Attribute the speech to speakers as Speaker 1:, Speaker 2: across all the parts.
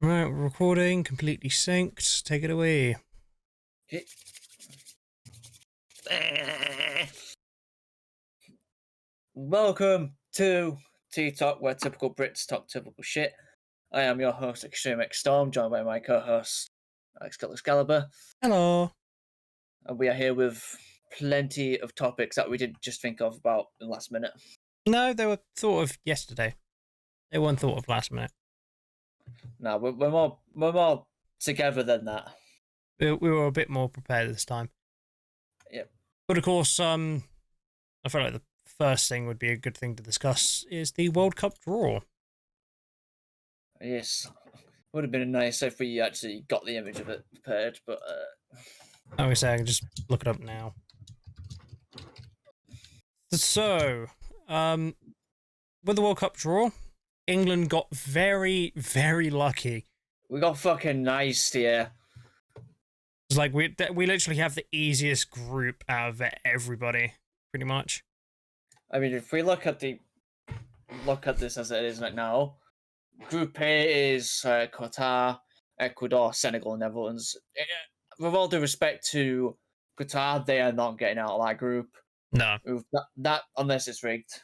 Speaker 1: Right, recording, completely synced. Take it away.
Speaker 2: Welcome to T-Talk, where typical Brits talk typical shit. I am your host, Extreme X Storm, joined by my co-host, Excalibur.
Speaker 1: Hello.
Speaker 2: And we are here with plenty of topics that we didn't just think of about in the last minute.
Speaker 1: No, they were thought of yesterday. They weren't thought of last minute.
Speaker 2: No, we're more together than that.
Speaker 1: We were a bit more prepared this time.
Speaker 2: Yep.
Speaker 1: But of course, I feel like the first thing would be a good thing to discuss is the World Cup draw.
Speaker 2: Yes. Would have been nice if we actually got the image of it prepared, but
Speaker 1: I would say I can just look it up now. So, with the World Cup draw, England got very, very lucky.
Speaker 2: we got fucking nice here.
Speaker 1: It's like we literally have the easiest group out of everybody, pretty much.
Speaker 2: I mean, if we look at this as it is right now, Group A is Qatar, Ecuador, Senegal, and Netherlands. With all due respect to Qatar, they are not getting out of that group.
Speaker 1: No.
Speaker 2: That unless it's rigged,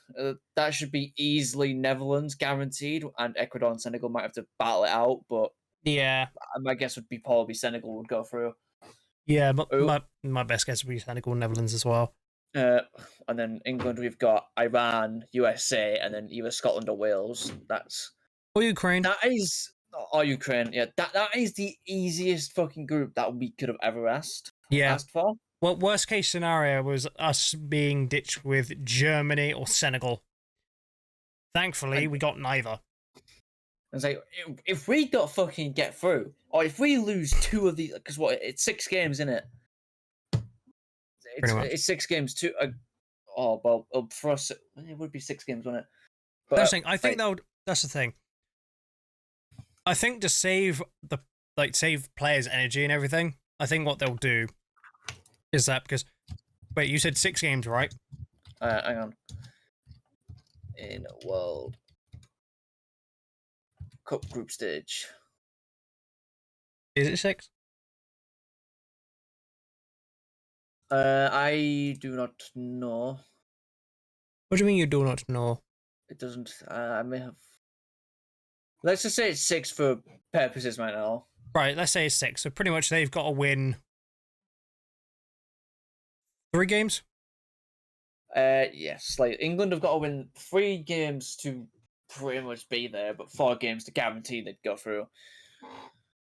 Speaker 2: that should be easily Netherlands guaranteed, and Ecuador and Senegal might have to battle it out. But
Speaker 1: yeah,
Speaker 2: my guess would be probably Senegal would go through.
Speaker 1: Yeah, but my best guess would be Senegal, Netherlands as well.
Speaker 2: And then England, we've got Iran, USA, and then either Scotland or Wales.
Speaker 1: Or Ukraine.
Speaker 2: That is, or Ukraine. Yeah, that is the easiest fucking group that we could have ever asked for.
Speaker 1: Well, worst case scenario was us being ditched with Germany or Senegal. Thankfully, we got neither.
Speaker 2: It's like, if we don't fucking get through, or if we lose two of these, because it's 6 games, isn't it? It's 6 games too. For us, it would be 6 games, wouldn't it? But
Speaker 1: that's the thing. I think to save save players' energy and everything, I think what they'll do is that because wait, you said 6 games, right?
Speaker 2: Hang on. In World Cup group stage,
Speaker 1: is it 6?
Speaker 2: I do not know.
Speaker 1: What do you mean you do not know?
Speaker 2: It doesn't. I may have. Let's just say it's 6 for purposes right now.
Speaker 1: Right, let's say it's 6. So pretty much they've got to win 3 games.
Speaker 2: Yes. Like England have got to win 3 games to pretty much be there, but 4 games to guarantee they'd go through.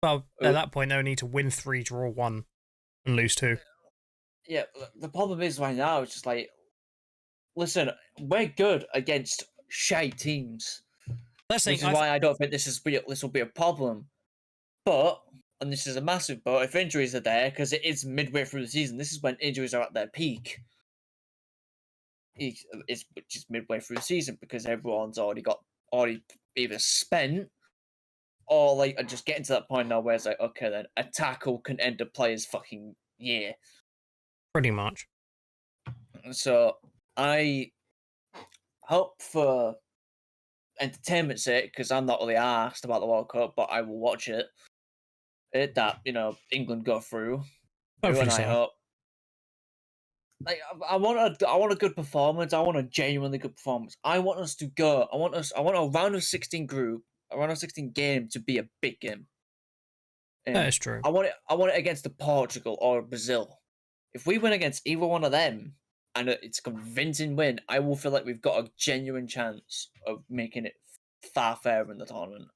Speaker 1: Well, at that point, they'll need to win 3, draw 1, and lose 2.
Speaker 2: Yeah, the problem is right now, it's just like, listen, we're good against shite teams. Which is why I don't think this will be a problem. But, and this is a massive but, if injuries are there, because it is midway through the season, this is when injuries are at their peak. Which is midway through the season, because everyone's already either spent, or like are just getting to that point now where it's like, okay, then a tackle can end a player's fucking year.
Speaker 1: Pretty much.
Speaker 2: So I hope for entertainment's sake, because I'm not really asked about the World Cup, but I will watch it. That England go through.
Speaker 1: Hopefully so.
Speaker 2: I hope. Like I want a good performance. I want a genuinely good performance. I want us to go. I want a round of 16 group, a round of 16 game to be a big game.
Speaker 1: That is true.
Speaker 2: I want it against the Portugal or Brazil. If we win against either one of them, and it's a convincing win, I will feel like we've got a genuine chance of making it far fairer in the tournament.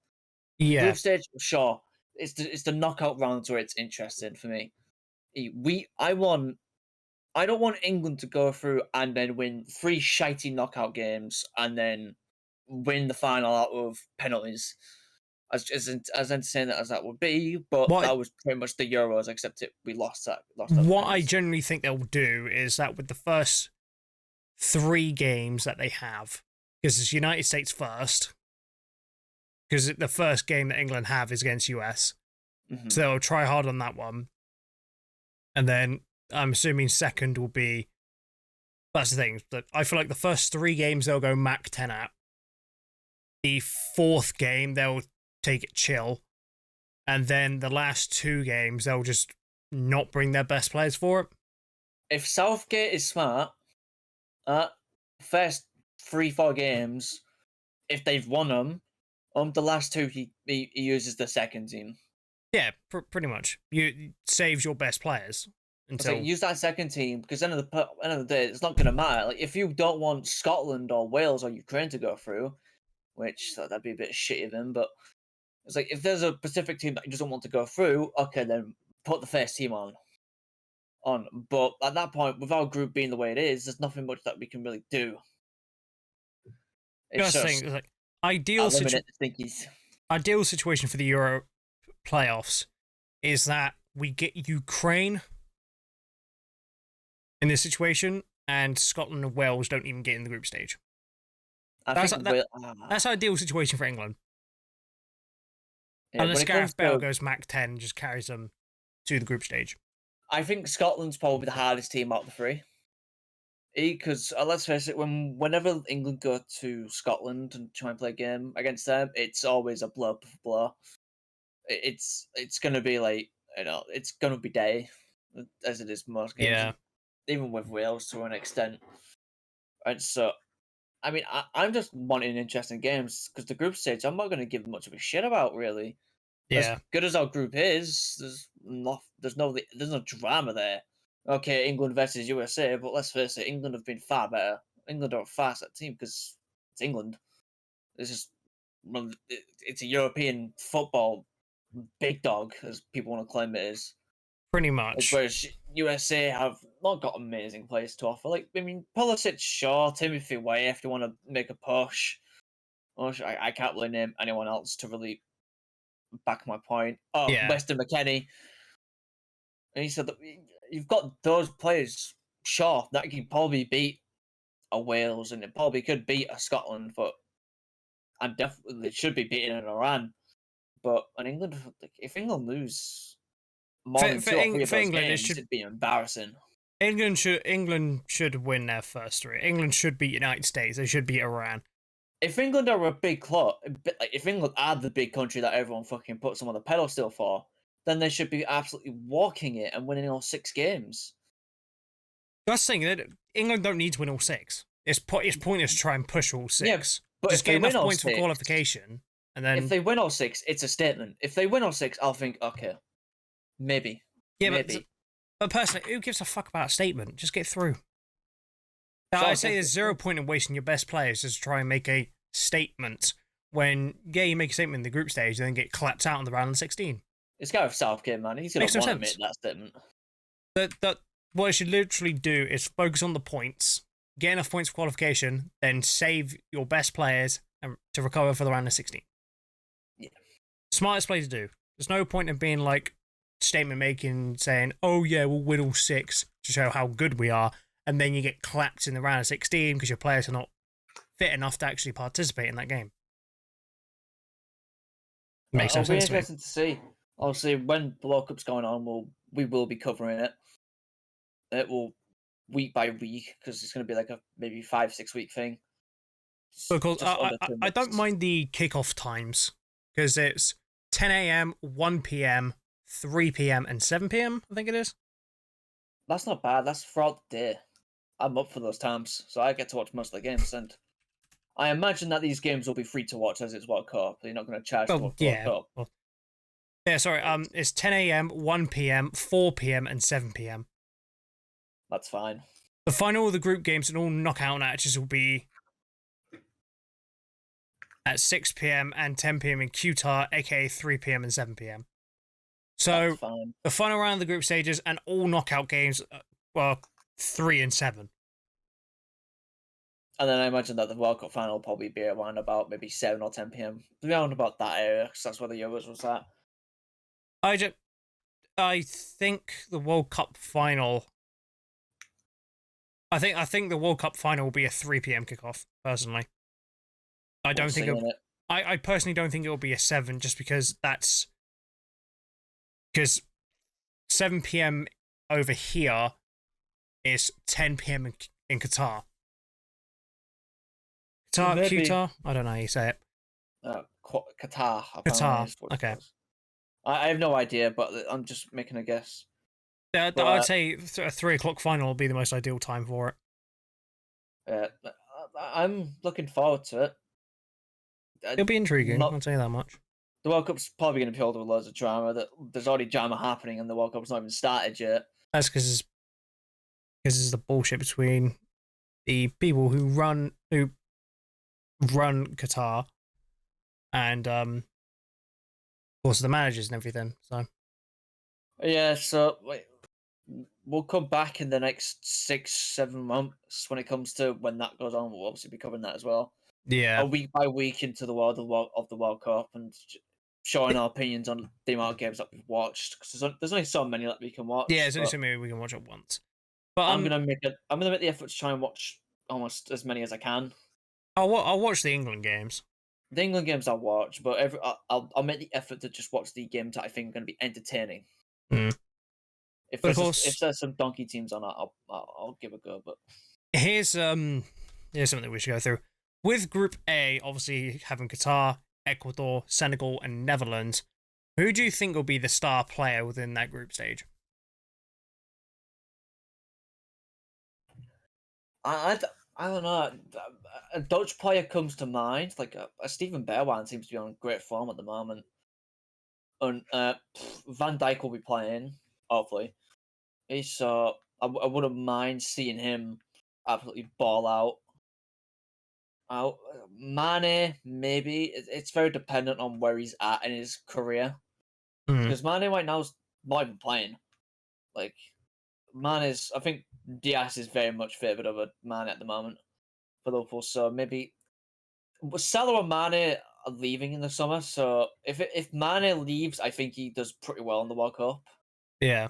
Speaker 1: Yeah.
Speaker 2: Group stage, sure. It's the knockout rounds where it's interesting for me. I don't want England to go through and then win 3 shitey knockout games and then win the final out of penalties. As entertaining as that would be, but that was pretty much the Euros, except we lost that.
Speaker 1: What I generally think they'll do is that with the first 3 games that they have, because it's United States first, because the first game that England have is against US, so they'll try hard on that one, and then I'm assuming second will be. That's the thing. That I feel like the first 3 games they'll go Mach 10 at. The 4th game they'll take it chill, and then the last 2 games they'll just not bring their best players for it.
Speaker 2: If Southgate is smart, first 3-4 games, if they've won them, the last 2 he uses the second team.
Speaker 1: Yeah, pretty much. You saves your best players until
Speaker 2: use that second team, because end of the day, it's not going to matter. Like, if you don't want Scotland or Wales or Ukraine to go through, which that'd be a bit shitty of them, but it's like if there's a Pacific team that doesn't want to go through, okay, then put the first team on. But at that point, with our group being the way it is, there's nothing much that we can really do. It's just
Speaker 1: saying, like, ideal situation for the Euro playoffs is that we get Ukraine in this situation, and Scotland and Wales don't even get in the group stage. That's ideal situation for England. Yeah, unless Gareth Bale goes Mac 10 and just carries them to the group stage.
Speaker 2: I think Scotland's probably the hardest team out of the 3. Because let's face it, whenever England go to Scotland and try and play a game against them, it's always a blow for blow. It's gonna be like, it's gonna be day, as it is most games.
Speaker 1: Yeah.
Speaker 2: Even with Wales to an extent. And so, I mean, I'm just wanting interesting games, because the group stage I'm not going to give much of a shit about, really.
Speaker 1: Yeah.
Speaker 2: As good as our group is, there's no drama there. Okay, England versus USA, but let's face it, England have been far better. England are a fast team because it's England. It's just it's a European football big dog, as people want to claim it is.
Speaker 1: Pretty much.
Speaker 2: Whereas USA have not got amazing players to offer. Like, I mean, Pulisic, sure, Timothy Weah, if they want to make a push. I can't really name anyone else to really back my point.
Speaker 1: Yeah.
Speaker 2: Weston McKennie. And he said that you've got those players, sure, that can probably beat a Wales, and it probably could beat a Scotland, but and definitely should be beating an Iran. But in England, if England lose more than 2 or 3 of those England, games, it'd be embarrassing.
Speaker 1: England should win their first 3. England should beat United States. They should beat Iran.
Speaker 2: If England are a big club, like if England are the big country that everyone fucking puts them on the pedestal for, then they should be absolutely walking it and winning all 6 games.
Speaker 1: That's the thing, that England don't need to win all 6. It's pointless to try and push all 6.
Speaker 2: Yeah, but
Speaker 1: just get enough points for qualification, and then
Speaker 2: if they win all 6, it's a statement. If they win all 6, I'll think, okay, maybe.
Speaker 1: Yeah, maybe. But personally, who gives a fuck about a statement? Just get through. I say there's 0 point in wasting your best players just to try and make a statement when, you make a statement in the group stage and then get clapped out in the round of 16.
Speaker 2: It's Gareth Southgate, man. He's going to want to make that statement.
Speaker 1: What it should literally do is focus on the points, get enough points for qualification, then save your best players to recover for the round of 16.
Speaker 2: Yeah.
Speaker 1: Smartest play to do. There's no point in being like statement making, saying, oh yeah, we'll win all 6 to show how good we are, and then you get clapped in the round of 16 because your players are not fit enough to actually participate in that game. Makes no sense to me.
Speaker 2: Interesting to see. Obviously, when the World Cup's going on, we will be covering it. It will week by week, because it's going to be like a maybe 5-6 week thing.
Speaker 1: Because I don't mind the kickoff times, because it's 10 a.m., 1 p.m., 3 p.m. and 7 p.m. I think it is.
Speaker 2: That's not bad. That's throughout the day. I'm up for those times, so I get to watch most of the games. And I imagine that these games will be free to watch as it's World Cup. You're not going to charge for World Cup.
Speaker 1: Yeah, sorry. It's 10 a.m., 1 p.m., 4 p.m. and 7 p.m.
Speaker 2: That's fine.
Speaker 1: The final of the group games and all knockout matches will be at 6 p.m. and 10 p.m. in Qatar, aka 3 p.m. and 7 p.m. So the final round of the group stages and all knockout games were 3 and 7.
Speaker 2: And then I imagine that the World Cup final will probably be around about maybe 7 or 10 p.m. Around about that area, because that's where the Euros was at.
Speaker 1: I think the World Cup final. I think the World Cup final will be a 3 p.m. kickoff. Personally, I personally don't think it will be a 7, just because 7 p.m. over here is 10 p.m. in Qatar. Qatar? I don't know how you say it.
Speaker 2: Qatar.
Speaker 1: Qatar. Okay.
Speaker 2: I have no idea, but I'm just making a guess.
Speaker 1: But, I'd say a 3 o'clock final will be the most ideal time for
Speaker 2: it. I'm looking forward to it.
Speaker 1: It'll be intriguing, I'll tell you that much.
Speaker 2: The World Cup's probably going to be filled with loads of drama. There's already drama happening, and the World Cup's not even started yet.
Speaker 1: That's because it's the bullshit between the people who run Qatar and of course the managers and everything. So
Speaker 2: yeah, so we'll come back in the next 6-7 months when it comes to when that goes on. We'll obviously be covering that as well.
Speaker 1: Yeah,
Speaker 2: a week by week into the world of the World Cup and showing our opinions on the amount of games that we've watched, because there's only so many that we can watch.
Speaker 1: Yeah, there's only so many we can watch at once. But
Speaker 2: I'm gonna make the effort to try and watch almost as many as I can.
Speaker 1: I'll watch the England games.
Speaker 2: The England games I'll watch, but I'll make the effort to just watch the games that I think are going to be entertaining.
Speaker 1: Mm.
Speaker 2: If there's some donkey teams on, I'll give a go. But
Speaker 1: here's something we should go through. With Group A, obviously having Qatar, Ecuador, Senegal, and Netherlands, who do you think will be the star player within that group stage?
Speaker 2: I don't know. A Dutch player comes to mind, like a Steven Bergwijn seems to be on great form at the moment. And Van Dijk will be playing, hopefully. So I wouldn't mind seeing him absolutely ball out. Mane, maybe. It's very dependent on where he's at in his career. Because Mane right now is not even playing. Like, I think Diaz is very much favoured over Mane at the moment for Liverpool. So maybe Salah and Mane are leaving in the summer. So if Mane leaves, I think he does pretty well in the World Cup.
Speaker 1: Yeah.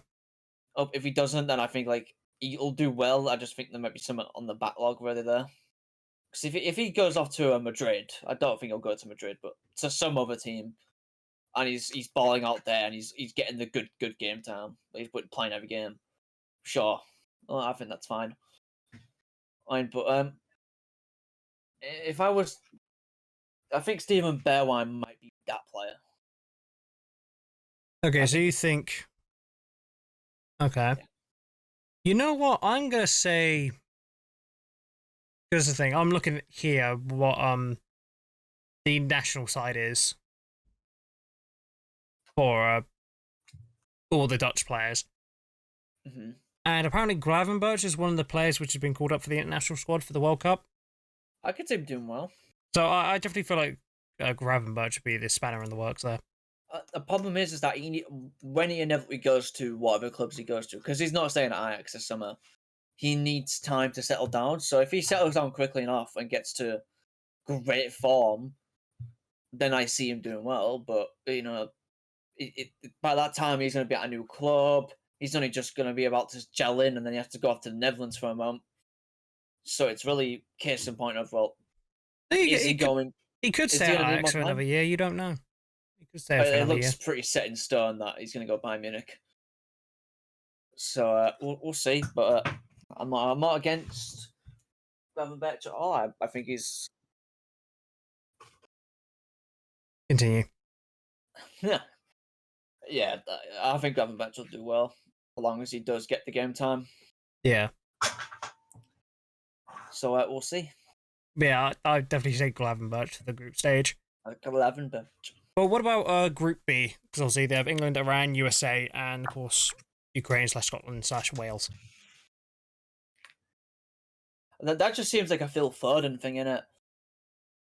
Speaker 2: If he doesn't, then I think like he'll do well. I just think there might be something on the backlog really there. Because if he goes off to Madrid, I don't think he'll go to Madrid, but to some other team, and he's balling out there, and he's getting the good game time. He's playing every game. Sure, well, I think that's fine. But if I think Steven Bergwijn might be that player.
Speaker 1: Okay, so you think? Okay. Yeah. You know what? I'm gonna say. Here's the thing. I'm looking here what the national side is for all the Dutch players.
Speaker 2: Mm-hmm.
Speaker 1: And apparently Gravenberch is one of the players which has been called up for the international squad for the World Cup.
Speaker 2: I could see him doing well.
Speaker 1: So I definitely feel like Gravenberch would be the spanner in the works there.
Speaker 2: The problem is that when he inevitably goes to whatever clubs he goes to, because he's not staying at Ajax this summer, he needs time to settle down. So if he settles down quickly enough and gets to great form, then I see him doing well. But by that time he's going to be at a new club. He's only just going to be about to gel in, and then he has to go off to the Netherlands for a month. So it's really case in point of, well, is he going?
Speaker 1: He could stay at Ajax for another year. You don't know. He could stay for another year. It looks
Speaker 2: pretty set in stone that he's going to go Bayern Munich. So we'll see. But I'm not against Gravenberch at all. I think he's.
Speaker 1: Continue.
Speaker 2: Yeah, I think Gravenberch will do well, as long as he does get the game time.
Speaker 1: Yeah.
Speaker 2: So we'll see.
Speaker 1: Yeah, I'd definitely say Gravenberch for the group stage.
Speaker 2: Gravenberch.
Speaker 1: Well, what about Group B? Because obviously they have England, Iran, USA, and of course Ukraine/Scotland/Wales.
Speaker 2: That just seems like a Phil Foden thing, innit?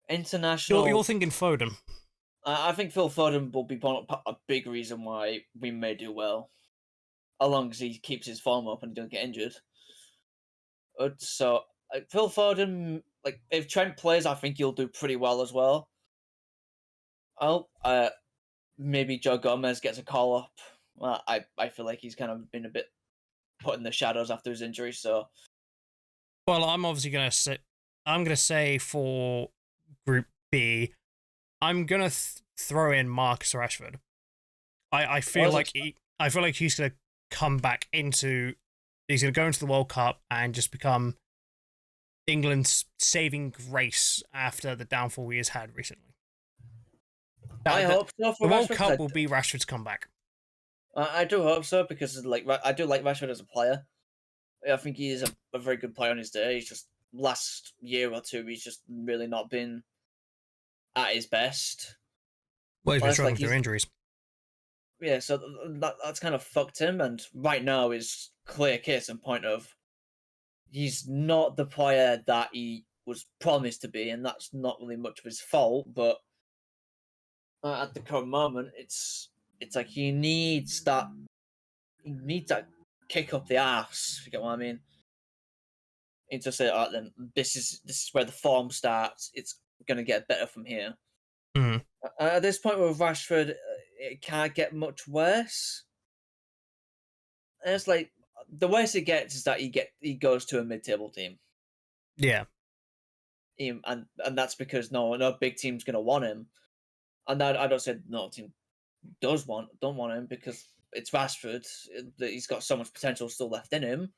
Speaker 2: International.
Speaker 1: You're thinking Foden.
Speaker 2: I think Phil Foden will be a big reason why we may do well, as long as he keeps his form up and doesn't get injured. So Phil Foden, like if Trent plays, I think he'll do pretty well as well. Maybe Joe Gomez gets a call up. Well, I feel like he's kind of been a bit put in the shadows after his injury. So,
Speaker 1: well, I'm obviously gonna say for Group B, I'm gonna throw in Marcus Rashford. I feel like he's gonna come back into. He's gonna go into the World Cup and just become England's saving grace after the downfall he has had recently.
Speaker 2: I hope so for
Speaker 1: the World
Speaker 2: Rashford.
Speaker 1: Cup will be Rashford's comeback.
Speaker 2: I do hope so because I do like Rashford as a player. I think he is a very good player on his day. He's just last year or two, he's just really not been at his best.
Speaker 1: Well, he's been struggling through injuries.
Speaker 2: Yeah, so that's kind of fucked him. And right now is clear case in point of he's not the player that he was promised to be, and that's not really much of his fault. But at the current moment, it's like he needs that kick up the ass. If you get what I mean? And to say, alright, then this is where the form starts. It's gonna get better from here.
Speaker 1: Mm-hmm.
Speaker 2: At this point with Rashford, it can't get much worse. And it's like the worst it gets is that he goes to a mid-table team.
Speaker 1: Yeah.
Speaker 2: And that's because no big team's gonna want him. And I don't say no team don't want him because it's Rashford. He's got so much potential still left in him.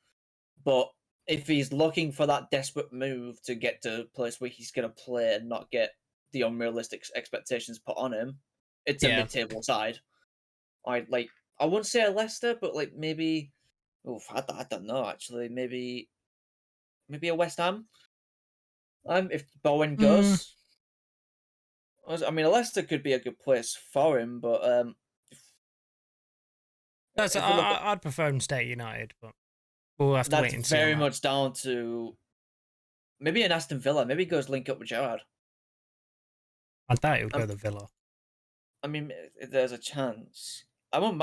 Speaker 2: But if he's looking for that desperate move to get to a place where he's gonna play and not get the unrealistic expectations put on him, it's a mid-table side. I wouldn't say a Leicester, but like maybe, I don't know actually. Maybe a West Ham. If Bowen goes, I mean, a Leicester could be a good place for him, but
Speaker 1: I'd prefer him to stay at United, but we'll have to wait and see.
Speaker 2: That's very much down to maybe an Aston Villa. Maybe he goes link up with Gerrard.
Speaker 1: I doubt he would go to Villa.
Speaker 2: I mean, if there's a chance. I won't.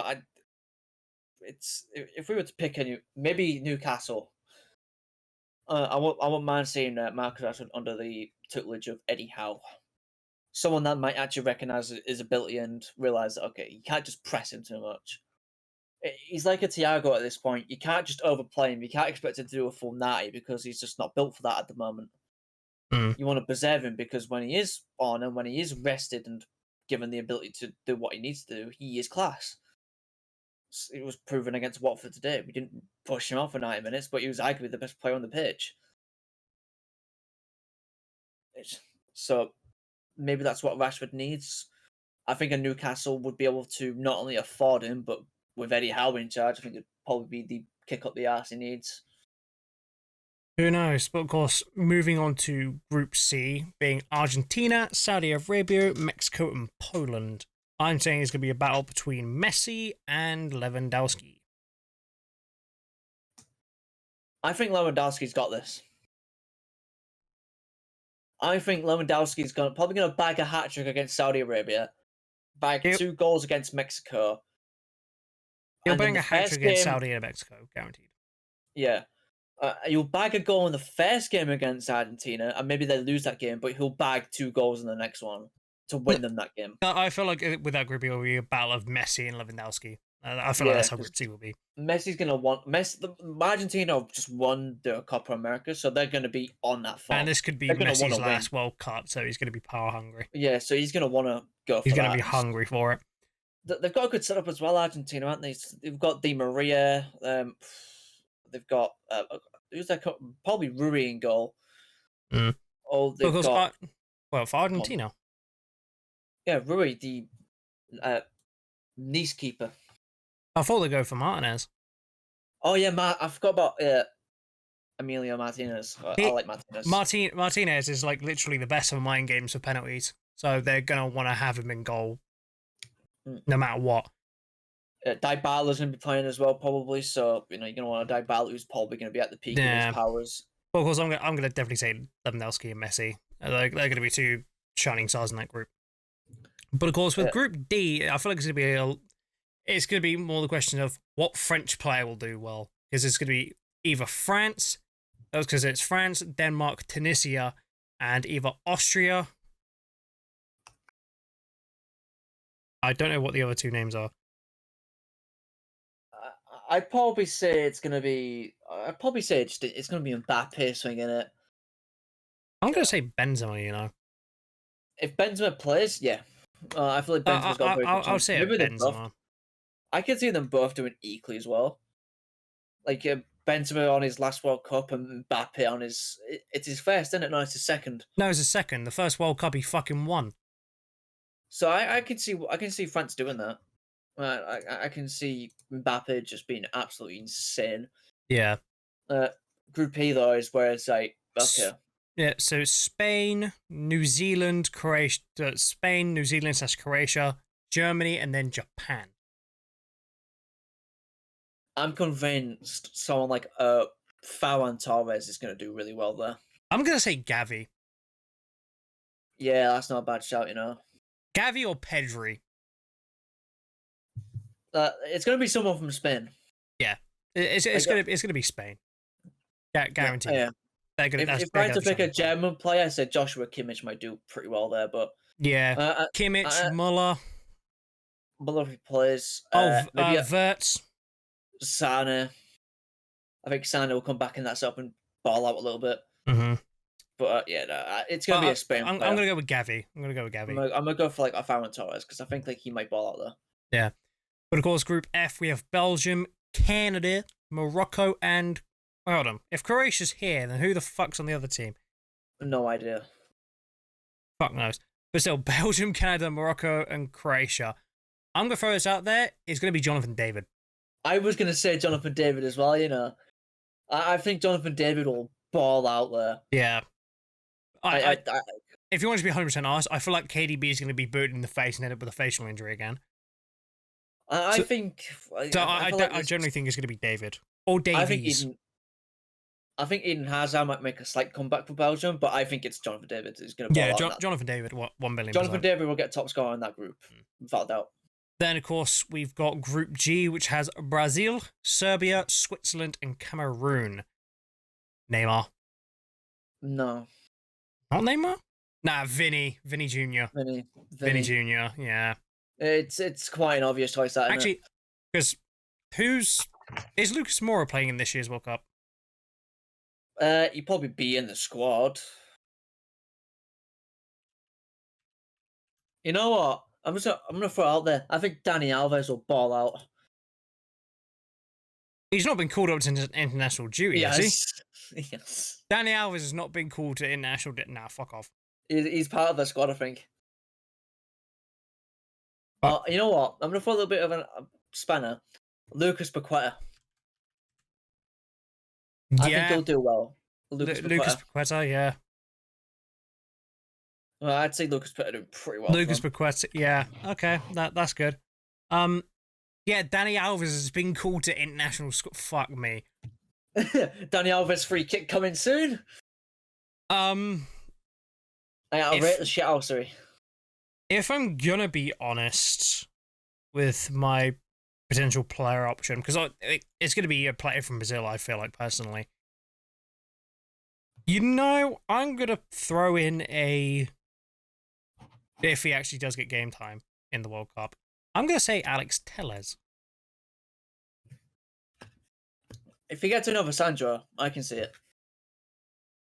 Speaker 2: It's if we were to pick maybe Newcastle. I won't mind seeing Marcus Rashford under the tutelage of Eddie Howe. Someone that might actually recognise his ability and realise that, okay, you can't just press him too much. He's like a Thiago at this point. You can't just overplay him. You can't expect him to do a full 90 because he's just not built for that at the moment. You want to preserve him because when he is on and when he is rested and given the ability to do what he needs to do, he is class. It was proven against Watford today. We didn't push him off for 90 minutes, but he was arguably the best player on the pitch. So maybe that's what Rashford needs. I think a Newcastle would be able to not only afford him, but with Eddie Howe in charge, I think it'd probably be the kick up the arse he needs.
Speaker 1: Who knows? But of course, moving on to Group C, being Argentina, Saudi Arabia, Mexico, and Poland. I'm saying it's going to be a battle between Messi and Lewandowski.
Speaker 2: I think Lewandowski's got this. I think Lewandowski's probably going to bag a hat-trick against Saudi Arabia, bag 2 goals against Mexico.
Speaker 1: He'll bang a hat-trick against Saudi and Mexico, guaranteed.
Speaker 2: Yeah. He'll bag a goal in the first game against Argentina, and maybe they lose that game, but he'll bag 2 goals in the next one to win them that game.
Speaker 1: I feel like with that group, it will be a battle of Messi and Lewandowski. I feel like that's how Group C will be.
Speaker 2: Messi's going to want... Argentina have just won the Copa America, so they're going to be on that form.
Speaker 1: And this could be Messi's last World Cup, so he's going to be power hungry.
Speaker 2: Yeah, so he's going to want to go for that.
Speaker 1: He's going to be hungry for it.
Speaker 2: They've got a good setup as well, Argentina, aren't they? They've got Di Maria. They've got... who's that? Probably Rui in goal. Oh, they've got...
Speaker 1: for Argentina.
Speaker 2: Yeah, Rui, the Nice keeper.
Speaker 1: I thought they'd go for Martinez.
Speaker 2: Oh, yeah, I forgot about Emilio Martinez. I like Martinez.
Speaker 1: Martinez is like literally the best of mind games for penalties. So they're going to want to have him in goal no matter what.
Speaker 2: Dybala's going to be playing as well, probably. So, you're going to want a Dybala who's probably going to be at the peak of his powers.
Speaker 1: Well, of course, I'm going to definitely say Lewandowski and Messi. They're going to be 2 shining stars in that group. But of course, with Group D, I feel like it's going to be more the question of what French player will do well. Because it's going to be either France, because it's France, Denmark, Tunisia, and either Austria. I don't know what the other 2 names are.
Speaker 2: I'd probably say it's going to be... it's going to be Mbappe swinging it.
Speaker 1: I'm going to say Benzema, you know.
Speaker 2: If Benzema plays, yeah. I feel like Benzema's got a very good chance.
Speaker 1: I'll say Benzema.
Speaker 2: I can see them both doing equally as well. Like Benzema on his last World Cup and Mbappe on his... It's his first, isn't it? No, it's his second.
Speaker 1: No, it's his second. The first World Cup he fucking won.
Speaker 2: So I can see France doing that. I can see Mbappe just being absolutely insane.
Speaker 1: Yeah.
Speaker 2: Uh, Group E though is where it's like okay.
Speaker 1: Yeah, so Spain, New Zealand, Croatia, Spain, New Zealand / Croatia, Germany, and then Japan.
Speaker 2: I'm convinced someone like Ferran Torres is going to do really well there.
Speaker 1: I'm gonna say Gavi.
Speaker 2: Yeah, that's not a bad shout, you know.
Speaker 1: Gavi or Pedri.
Speaker 2: It's going to be someone from Spain.
Speaker 1: Yeah, it's gonna be Spain. Guaranteed.
Speaker 2: Yeah. If I had to pick a German player, I said Joshua Kimmich might do pretty well there, but
Speaker 1: yeah, Kimmich, Muller.
Speaker 2: Muller plays.
Speaker 1: Maybe Wirtz.
Speaker 2: Sane. I think Sane will come back in that setup and ball out a little bit.
Speaker 1: Mm-hmm.
Speaker 2: But it's going to be a Spain
Speaker 1: I'm
Speaker 2: player.
Speaker 1: going to go with Gavi. I'm going
Speaker 2: to go for like a Ferran Torres because I think like he might ball out there.
Speaker 1: Yeah. But of course, Group F, we have Belgium, Canada, Morocco, and... Well, hold on. If Croatia's here, then who the fuck's on the other team?
Speaker 2: No idea.
Speaker 1: Fuck knows. But still, Belgium, Canada, Morocco, and Croatia. I'm going to throw this out there. It's going to be Jonathan David.
Speaker 2: I was going to say Jonathan David as well, you know. I think Jonathan David will ball out there.
Speaker 1: Yeah. If you want to be 100% honest, I feel like KDB is going to be booted in the face and end up with a facial injury again.
Speaker 2: I
Speaker 1: generally think it's going to be David. Or Davies.
Speaker 2: I think Eden Hazard might make a slight comeback for Belgium, but I think it's Jonathan David who's going to ball out.
Speaker 1: Yeah, Jonathan David, 1 billion.
Speaker 2: Jonathan David will get top scorer in that group, without a doubt.
Speaker 1: Then, of course, we've got Group G, which has Brazil, Serbia, Switzerland, and Cameroon. Neymar.
Speaker 2: No.
Speaker 1: Not Neymar? Nah, Vinny Jr. Vinny Jr., yeah.
Speaker 2: It's quite an obvious choice, that,
Speaker 1: actually, because is Lucas Moura playing in this year's World Cup?
Speaker 2: He'd probably be in the squad. You know what? I'm gonna throw it out there. I think Dani Alves will ball out.
Speaker 1: He's not been called up to international duty, has he?
Speaker 2: Yes.
Speaker 1: Dani Alves has not been called to international duty. Nah, fuck off.
Speaker 2: He's part of the squad, I think. You know what? I'm gonna throw a little bit of a spanner. Lucas Paqueta. I think he'll do well. Lucas
Speaker 1: Paqueta, yeah.
Speaker 2: Well, I'd say Lucas Paqueta doing pretty well.
Speaker 1: Lucas Paqueta, yeah. Okay, that's good. Yeah, Dani Alves has been called to international school. Fuck me.
Speaker 2: Dani Alves free kick coming soon. I'll rate the shit out, sorry.
Speaker 1: If I'm gonna be honest with my potential player option, because it's gonna be a player from Brazil, I feel like, personally. You know, I'm gonna throw in if he actually does get game time in the World Cup, I'm gonna say Alex Telles.
Speaker 2: If he gets another Sandro, I can see it.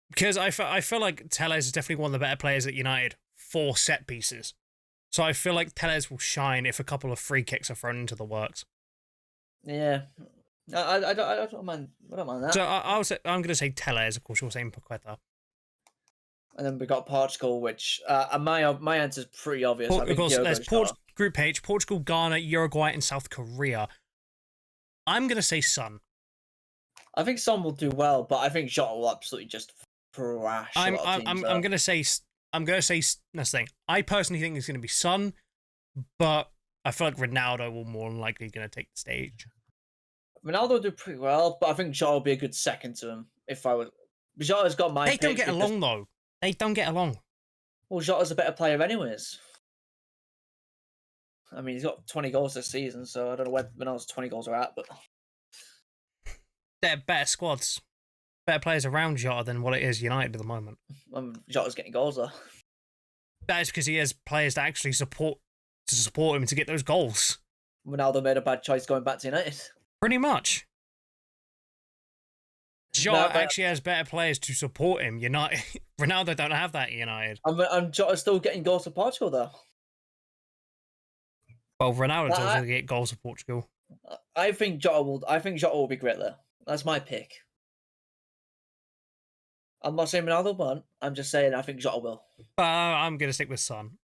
Speaker 1: Because I feel like Telles is definitely one of the better players at United for set pieces. So I feel like Telles will shine if a couple of free kicks are thrown into the works.
Speaker 2: Yeah. I don't mind that.
Speaker 1: So I'm going to say Telles, of course, you're saying Paqueta.
Speaker 2: And then we got Portugal, which my answer's pretty obvious.
Speaker 1: Of course, there's Group H, Portugal, Ghana, Uruguay, and South Korea. I'm going to say Son.
Speaker 2: I think Son will do well, but I think Jota will absolutely just thrash.
Speaker 1: I'm going to say that's the thing. I personally think it's going to be Son, but I feel like Ronaldo will more than likely going to take the stage.
Speaker 2: Ronaldo will do pretty well, but I think Jota will be a good second to him. If I would, Jota's got my.
Speaker 1: They don't get along though. They don't get along.
Speaker 2: Well, Jota's a better player, anyways. I mean, he's got 20 goals this season, so I don't know when Ronaldo's 20 goals are at, but
Speaker 1: they're better squads, better players around Jota than what it is United at the moment.
Speaker 2: Jota's getting goals though.
Speaker 1: That is because he has players that actually support him to get those goals.
Speaker 2: Ronaldo made a bad choice going back to United.
Speaker 1: Pretty much. Jota actually has better players to support him. Ronaldo don't have that at United.
Speaker 2: And Jota's still getting goals for Portugal though.
Speaker 1: Well, Ronaldo's also going to get goals for Portugal.
Speaker 2: I think Jota will be great there. That's my pick. I'm not saying Ronaldo won't. I'm just saying I think Jota will.
Speaker 1: I'm going to stick with Son.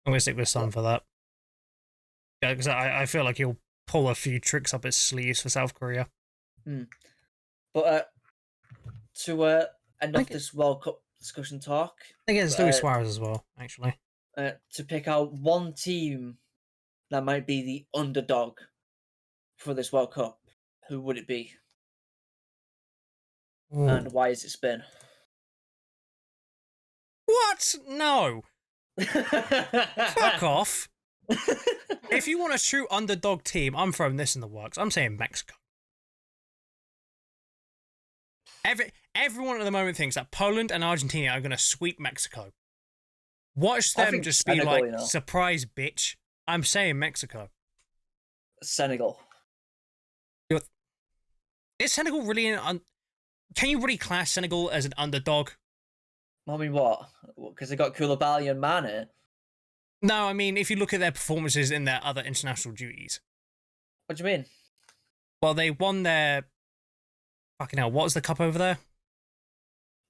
Speaker 1: I'm gonna stick with Sun for that. Yeah, because I feel like he'll pull a few tricks up his sleeves for South Korea.
Speaker 2: But to end off this World Cup discussion talk,
Speaker 1: I think it's Luis Suarez as well, actually.
Speaker 2: To pick out one team that might be the underdog for this World Cup, who would it be? Ooh. And why is it Spain?
Speaker 1: What? No. Fuck off. If you want a true underdog team, I'm throwing this in the works. I'm saying Mexico. Everyone at the moment thinks that Poland and Argentina are going to sweep Mexico. Watch them just be Senegal, like, surprise, bitch. I'm saying Mexico.
Speaker 2: Senegal.
Speaker 1: Is Senegal really can you really class Senegal as an underdog?
Speaker 2: I mean, what? Because they got Koulibaly and Mane.
Speaker 1: No, I mean, if you look at their performances in their other international duties.
Speaker 2: What do you mean?
Speaker 1: Well, they won their... Fucking hell, what was the cup over there?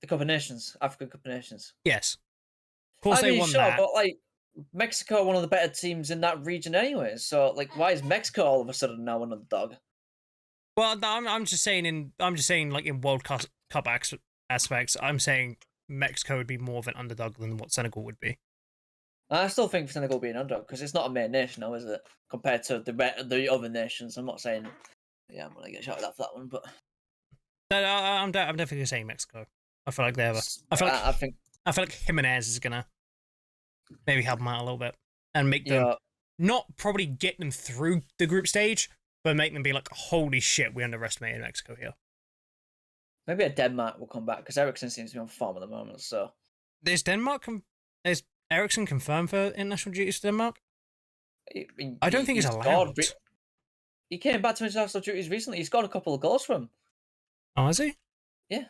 Speaker 2: The Cup of Nations. African Cup of Nations.
Speaker 1: Yes. Of course they won that.
Speaker 2: But, like, Mexico are one of the better teams in that region anyway. So, like, why is Mexico all of a sudden now an underdog?
Speaker 1: Well, I'm just saying like in World Cup aspects, I'm saying Mexico would be more of an underdog than what Senegal would be.
Speaker 2: I still think Senegal will be an underdog because it's not a main nation now, is it? Compared to the other nations. I'm not saying, yeah, I'm gonna get shouted at for that one, but
Speaker 1: no, I'm definitely saying Mexico. I feel like they have I feel like Jimenez is gonna maybe help them out a little bit and make them not probably get them through the group stage, but make them be like, holy shit, we underestimated Mexico here.
Speaker 2: Maybe a Denmark will come back because Eriksen seems to be on form at the moment. So
Speaker 1: is Eriksen confirmed for international duties to Denmark? I don't think he's allowed.
Speaker 2: He came back to international duties recently. He scored a couple of goals for him.
Speaker 1: Oh, has he?
Speaker 2: Yeah.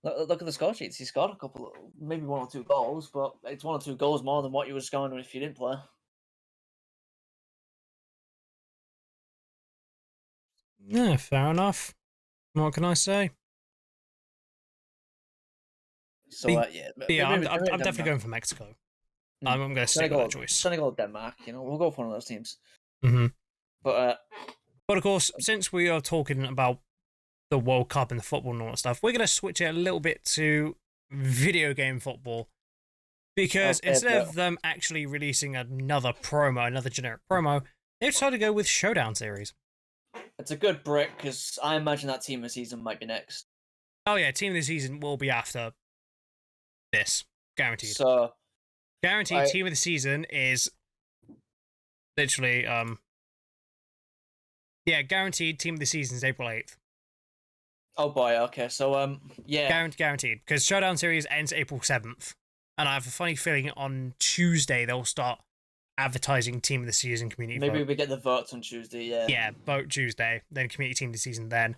Speaker 2: Look at the score sheets. He scored a couple, maybe 1 or 2 goals, but it's 1 or 2 goals more than what you were scoring if you didn't play.
Speaker 1: Yeah, fair enough. What can I say?
Speaker 2: So yeah,
Speaker 1: I'm definitely going for Mexico. I'm going to stick with that choice.
Speaker 2: Senegal, Denmark. We'll go for one of those teams.
Speaker 1: Mm-hmm.
Speaker 2: But
Speaker 1: of course, since we are talking about the World Cup and the football and all that stuff, we're going to switch it a little bit to video game football. Because instead of them actually releasing another generic promo, they decided to go with Showdown series.
Speaker 2: It's a good break because I imagine that Team of the Season might be next.
Speaker 1: Oh yeah, Team of the Season will be after this. Guaranteed.
Speaker 2: So,
Speaker 1: guaranteed Team of the Season is literally, guaranteed Team of the Season is April 8th.
Speaker 2: Oh boy, okay, so, yeah.
Speaker 1: Guaranteed, because Showdown series ends April 7th. And I have a funny feeling on Tuesday they'll start advertising Team of the Season community
Speaker 2: Maybe
Speaker 1: vote.
Speaker 2: we get the votes on Tuesday, yeah.
Speaker 1: Yeah, vote Tuesday, then community Team of the Season then.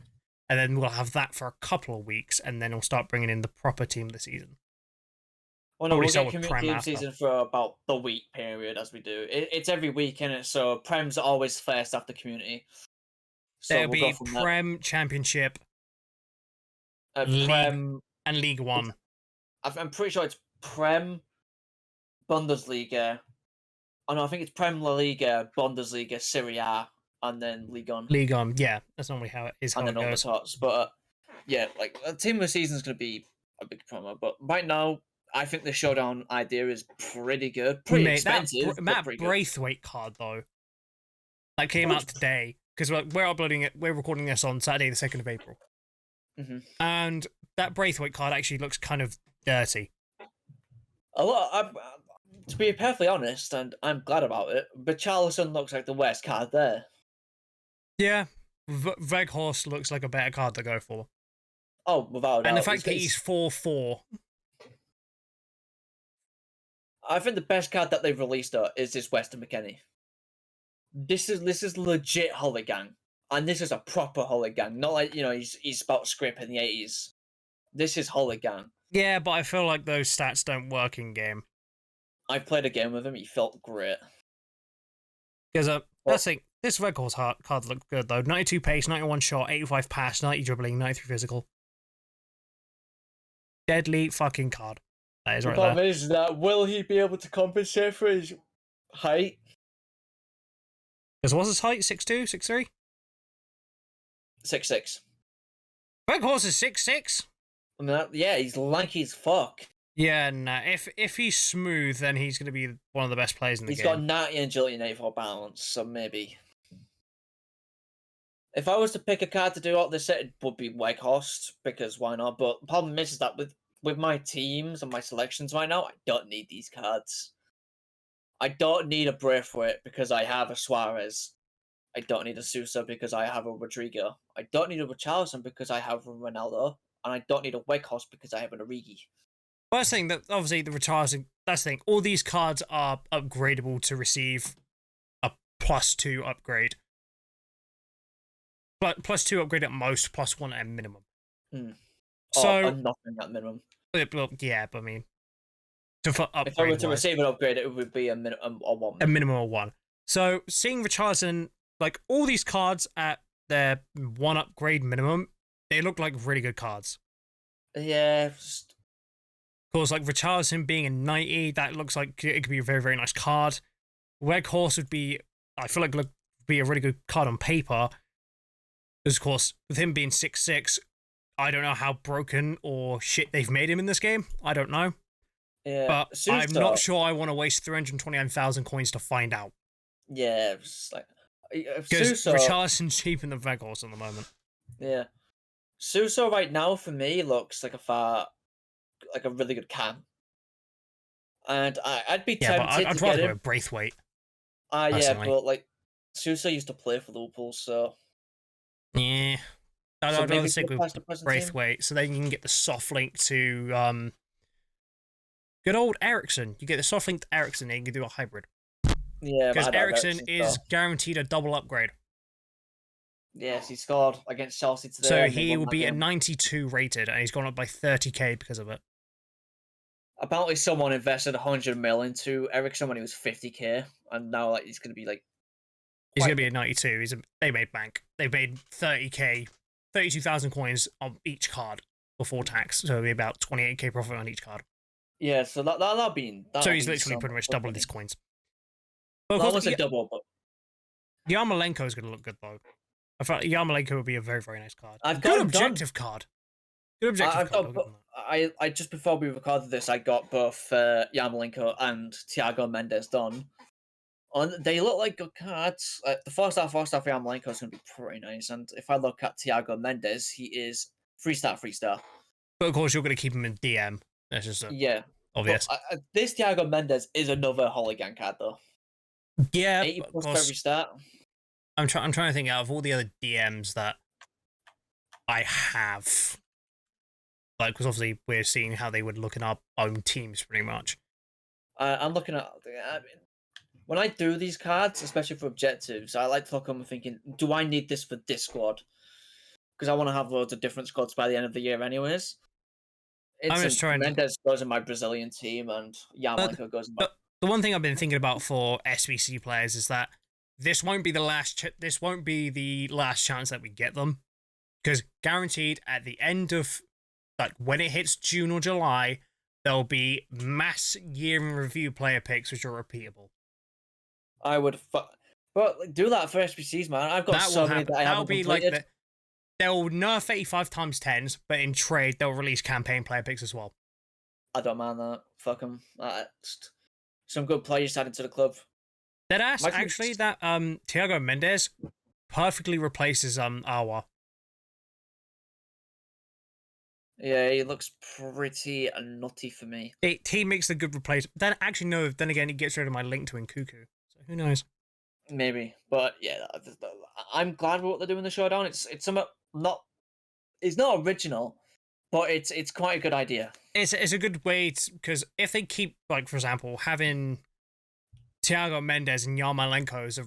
Speaker 1: And then we'll have that for a couple of weeks, and then we'll start bringing in the proper Team of the Season.
Speaker 2: Well, no, we'll get community Team Season for about the week period, as we do. It's every week, innit? So Prem's always first after community. So
Speaker 1: there'll be Prem, Championship,
Speaker 2: Prem,
Speaker 1: and League One.
Speaker 2: I'm pretty sure it's Prem, Bundesliga. Oh no, I think it's Prem, La Liga, Bundesliga, Serie A, and then League On.
Speaker 1: League On, yeah, that's normally how it is.
Speaker 2: And then all the tots. But yeah, like Team of the Season is going to be a big promo. But right now, I think the Showdown idea is pretty good, pretty expensive.
Speaker 1: That Braithwaite card though, that came out today because we're uploading it. We're recording this on Saturday, the 2nd of April, and that Braithwaite card actually looks kind of dirty.
Speaker 2: To be perfectly honest, and I'm glad about it, but Charleston looks like the worst card there.
Speaker 1: Yeah, Veghorst looks like a better card to go for.
Speaker 2: Oh, without a doubt.
Speaker 1: And the fact that he's 4/4.
Speaker 2: I think the best card that they've released is this Weston McKennie. This is legit Holigang, and this is a proper Holigang, not like he's about script in the 80s. This is Holigang. Yeah,
Speaker 1: but I feel like those stats don't work in game.
Speaker 2: I've played a game with him. He felt great.
Speaker 1: Because this Veghorst card looked good though. 92 pace, 91 shot, 85 pass, 90 dribbling, 93 physical. deadly fucking card. That is
Speaker 2: The
Speaker 1: right
Speaker 2: problem
Speaker 1: there.
Speaker 2: is that will he be able to compensate for his height?
Speaker 1: Because what's his height? 6'2", 6'3"?
Speaker 2: 6'6".
Speaker 1: Weghorst is 6'6".
Speaker 2: I mean, yeah, he's lanky as fuck.
Speaker 1: Yeah, nah. If he's smooth, then he's going to be one of the best players in the
Speaker 2: He's
Speaker 1: game.
Speaker 2: got 90 agility and 84 balance, so maybe. If I was to pick a card to do all this, it would be Weghorst, because why not? But the problem is that with my teams and my selections right now, I don't need these cards. I don't need a Braithwaite because I have a Suarez. I don't need a Sousa because I have a Rodrigo. I don't need a Richarlison because I have a Ronaldo. And I don't need a Weghorst because I have an Origi.
Speaker 1: First thing, that obviously the Richarlison, that's the thing, all these cards are upgradable to receive a +2 upgrade. +2 upgrade at most, +1 at minimum.
Speaker 2: So nothing at minimum.
Speaker 1: Well, yeah, but I mean,
Speaker 2: if I were to receive an upgrade, it would be a minimum of 1.
Speaker 1: A minimum of 1. So seeing Richarlison, like all these cards at their 1 upgrade minimum, they look like really good cards.
Speaker 2: Yeah.
Speaker 1: Of course, like Richarlison being a 90, that looks like it could be a very, very nice card. Weghorst would be, I feel like, would be a really good card on paper. Because, of course, with him being 6'6", I don't know how broken or shit they've made him in this game. I don't know.
Speaker 2: Yeah,
Speaker 1: but I'm not sure I want to waste 329,000 coins to find out.
Speaker 2: Yeah, it's like
Speaker 1: because Richarlison's cheaper than Weghorst at the moment.
Speaker 2: Yeah, Sousa right now for me looks like a really good can, and I'd be tempted.
Speaker 1: Yeah, but I'd rather go with Braithwaite.
Speaker 2: Yeah, but like Sousa used to play for Liverpool, so
Speaker 1: yeah. I'd rather stick with Braithwaite, so then you can get the soft link to good old Eriksen. You get the soft link to Eriksen, and you can do a hybrid.
Speaker 2: Yeah,
Speaker 1: because Eriksen is guaranteed a double upgrade.
Speaker 2: Yes, he scored against Chelsea today.
Speaker 1: So he will be a 92 rated, and he's gone up by 30k because of it.
Speaker 2: Apparently, someone invested 100 mil into Eriksen when he was 50k, and now like he's going to be like.
Speaker 1: He's going to be a 92. They made bank. They made 30k, 32,000 coins on each card before tax, so it'll be about 28k profit on each card.
Speaker 2: Yeah, so that'll be.
Speaker 1: So he's literally pretty much doubling his coins.
Speaker 2: But of course, a double. But
Speaker 1: Yarmolenko is going to look good though. I thought Yarmolenko would be a very, very nice card.
Speaker 2: Good
Speaker 1: objective card. Good objective card.
Speaker 2: I just before we recorded this, I got both Yarmolenko and Thiago Mendes done. And they look like good cards. The 4-star Yarmolenko is going to be pretty nice. And if I look at Thiago Mendes, he is 3-star.
Speaker 1: But of course, you're going to keep him in DM. That's just obvious.
Speaker 2: But, this Thiago Mendes is another Holigan card though.
Speaker 1: Yeah,
Speaker 2: 80 plus for every start.
Speaker 1: I'm trying to think out of all the other DMs that I have. Like, because obviously we're seeing how they would look in our own teams, pretty much.
Speaker 2: I'm looking at. When I do these cards, especially for objectives, I like to look at them and thinking, do I need this for this squad? Because I want to have loads of different squads by the end of the year, anyways.
Speaker 1: I'm just trying.
Speaker 2: Mendes goes in my Brazilian team, and Yarmolenko goes in my.
Speaker 1: The one thing I've been thinking about for SBC players is that this won't be the last. This won't be the last chance that we get them, because guaranteed at the end of, like when it hits June or July, there'll be mass year in review player picks which are repeatable.
Speaker 2: I would, but do that for SBCs, man. I've got so many that I haven't completed.
Speaker 1: Like they'll nerf 85 times 10s, but in trade they'll release campaign player picks as well.
Speaker 2: I don't mind that. Fuck them. Some good players added to the club.
Speaker 1: Deadass, actually, that Thiago Mendes perfectly replaces Awa.
Speaker 2: Yeah, he looks pretty nutty for me.
Speaker 1: He makes a good replacement. Then actually no. Then again, he gets rid of my link to Nkuku. So who knows?
Speaker 2: Maybe, but yeah, I'm glad with what they're doing in the showdown. It's not original, but it's quite a good idea.
Speaker 1: It's a good way because if they keep, like, for example, having Thiago Mendes and Yarmolenko as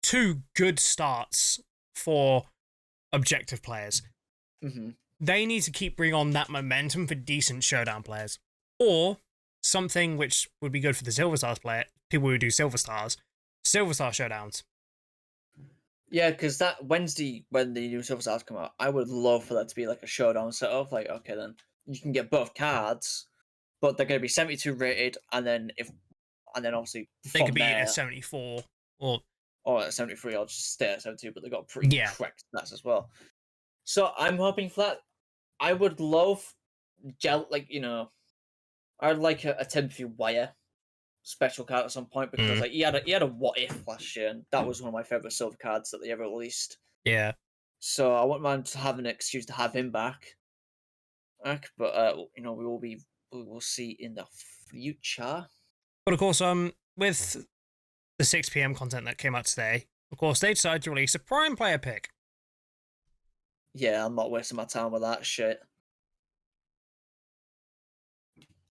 Speaker 1: 2 good starts for objective players, they need to keep bringing on that momentum for decent showdown players, or something which would be good for the Silver Stars player. People who do Silver Star showdowns.
Speaker 2: Yeah, because that Wednesday when the new Silver Stars come out, I would love for that to be like a showdown setup. Like, okay, then you can get both cards, but they're going to be 72 rated, and then obviously
Speaker 1: they could be
Speaker 2: there,
Speaker 1: a 74 or
Speaker 2: at 73, I'll just stay at 72. But they've got pretty correct stats as well. So I'm hoping for that. I would love I'd like a Timothy Wire special card at some point, because like he had a what if last year, and that was one of my favorite silver cards that they ever released.
Speaker 1: Yeah.
Speaker 2: So I wouldn't mind to have an excuse to have him back. But we will see in the future.
Speaker 1: But of course, with the 6 p.m. content that came out today, of course, they decided to release a Prime player pick.
Speaker 2: Yeah, I'm not wasting my time with that shit.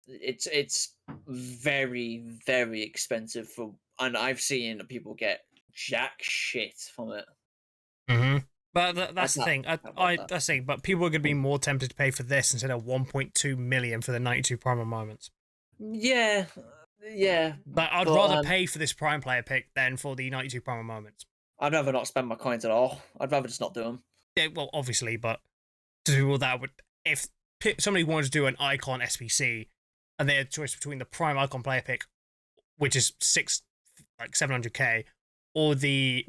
Speaker 2: It's very, very expensive and I've seen people get jack shit from it.
Speaker 1: But that's the thing. That's the thing. But people are going to be more tempted to pay for this instead of 1.2 million for the 92 Prime moments.
Speaker 2: Yeah.
Speaker 1: But I'd rather pay for this Prime player pick than for the 92 Prime moments.
Speaker 2: I'd rather not spend my coins at all. I'd rather just not do them.
Speaker 1: Yeah, well, obviously, but to do all that, if somebody wanted to do an Icon SBC and they had a choice between the Prime Icon player pick, which is 700k, or the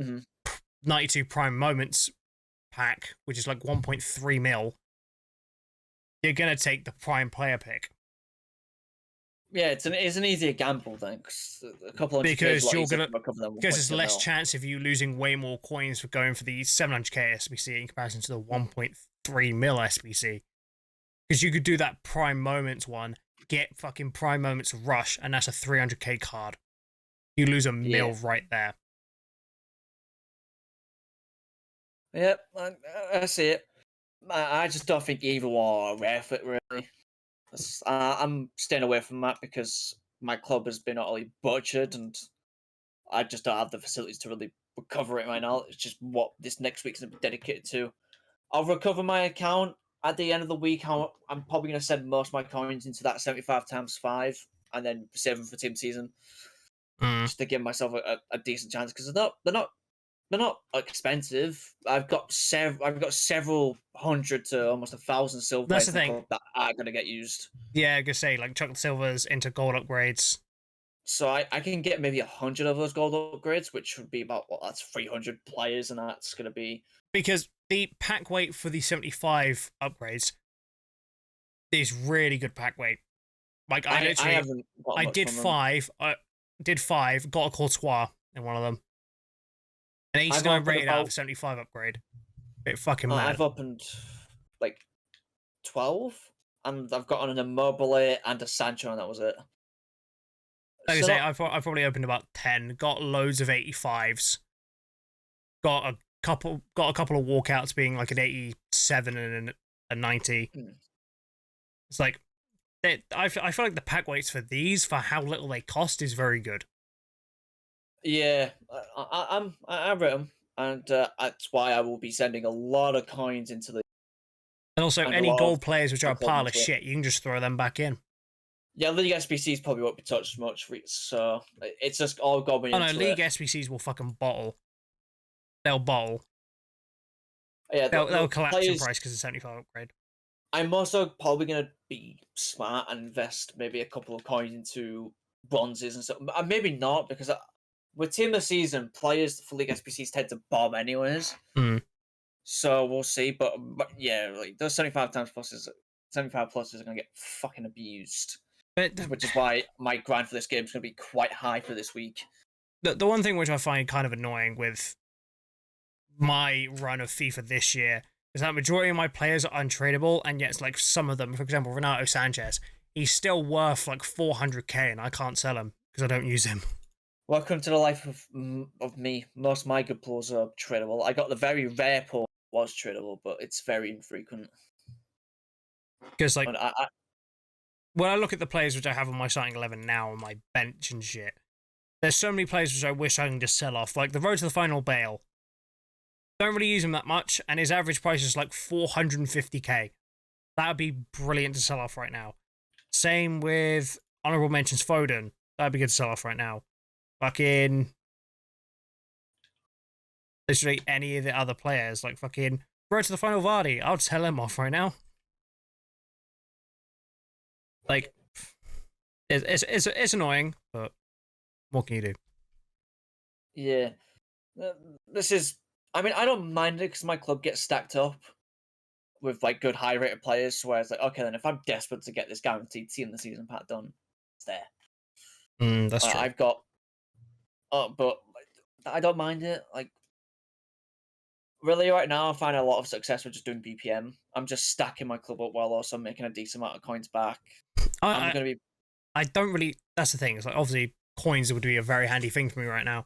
Speaker 1: 92 Prime Moments pack, which is like 1.3 mil, you're gonna take the Prime player pick.
Speaker 2: Yeah, it's an easier gamble then,
Speaker 1: because there's less chance of you losing way more coins for going for the 700k SBC in comparison to the 1.3 mil SBC. Because you could do that Prime Moments one, get fucking Prime Moments Rush, and that's a 300k card. You lose a mil right there.
Speaker 2: Yep, I see it. I just don't think either one are worth it, really. I'm staying away from that because my club has been utterly butchered, and I just don't have the facilities to really recover it right now. It's just what this next week's going to be dedicated to. I'll recover my account at the end of the week. I'm probably going to send most of my coins into that 75 times 5 and then save them for team season, just to give myself a decent chance, because they're not expensive. I've got several hundred to almost 1,000 silver.
Speaker 1: That's the thing
Speaker 2: that are going to get used.
Speaker 1: Yeah, I could say like chuck the silvers into gold upgrades.
Speaker 2: So I can get maybe 100 of those gold upgrades, which would be about that's 300 players, and that's going to be
Speaker 1: because the pack weight for the 75 upgrades is really good pack weight. Like I did five, got a Courtois in one of them. An 89 rated out of 75 upgrade. Bit fucking mad.
Speaker 2: I've opened like 12, and I've got an Immobile and a Sancho, and that was it.
Speaker 1: Like I say, I've probably opened about 10. Got loads of 85s. Got a couple of walkouts being like an 87 and a 90. It's like I feel like the pack weights for these, for how little they cost, is very good.
Speaker 2: Yeah, I've read them, and that's why I will be sending a lot of coins into the.
Speaker 1: And also, any gold players which are a pile of shit, you can just throw them back in.
Speaker 2: Yeah, League SBCs probably won't be touched much, so it's just all going into it.
Speaker 1: League SBCs will fucking bottle. They'll bottle.
Speaker 2: Yeah,
Speaker 1: they'll collapse in price because it's 75 upgrade.
Speaker 2: I'm also probably going to be smart and invest maybe a couple of coins into bronzes and stuff. Maybe not, because with Team of the Season, players for League SBCs tend to bomb anyways. So we'll see. But yeah, like those 75 pluses are going to get fucking abused. Which is why my grind for this game is going to be quite high for this week.
Speaker 1: The one thing which I find kind of annoying with my run of FIFA this year is that majority of my players are untradeable, and yet it's like some of them, for example, Renato Sanchez, he's still worth like 400k, and I can't sell him because I don't use him.
Speaker 2: Welcome to the life of me. Most of my good pulls are tradable. I got the very rare pull was tradable, but it's very infrequent.
Speaker 1: Because like, when I look at the players which I have on my starting 11 now on my bench and shit, there's so many players which I wish I can just sell off. Like the Road to the Final Bale. Don't really use him that much, and his average price is like 450k. That would be brilliant to sell off right now. Same with honorable mentions Foden. That'd be good to sell off right now. Fucking literally any of the other players, like fucking Road to the Final Vardy. I'll sell him off right now. Like, it's annoying, but what can you do?
Speaker 2: Yeah. This is. I mean, I don't mind it because my club gets stacked up with like good high rated players. Where it's like, okay, then if I'm desperate to get this guaranteed team the season pack done, it's there.
Speaker 1: That's true.
Speaker 2: I've got. But I don't mind it. Like, really, right now, I find a lot of success with just doing BPM. I'm just stacking my club up while also making a decent amount of coins back. I'm gonna be.
Speaker 1: I don't really. That's the thing. It's like obviously coins would be a very handy thing for me right now,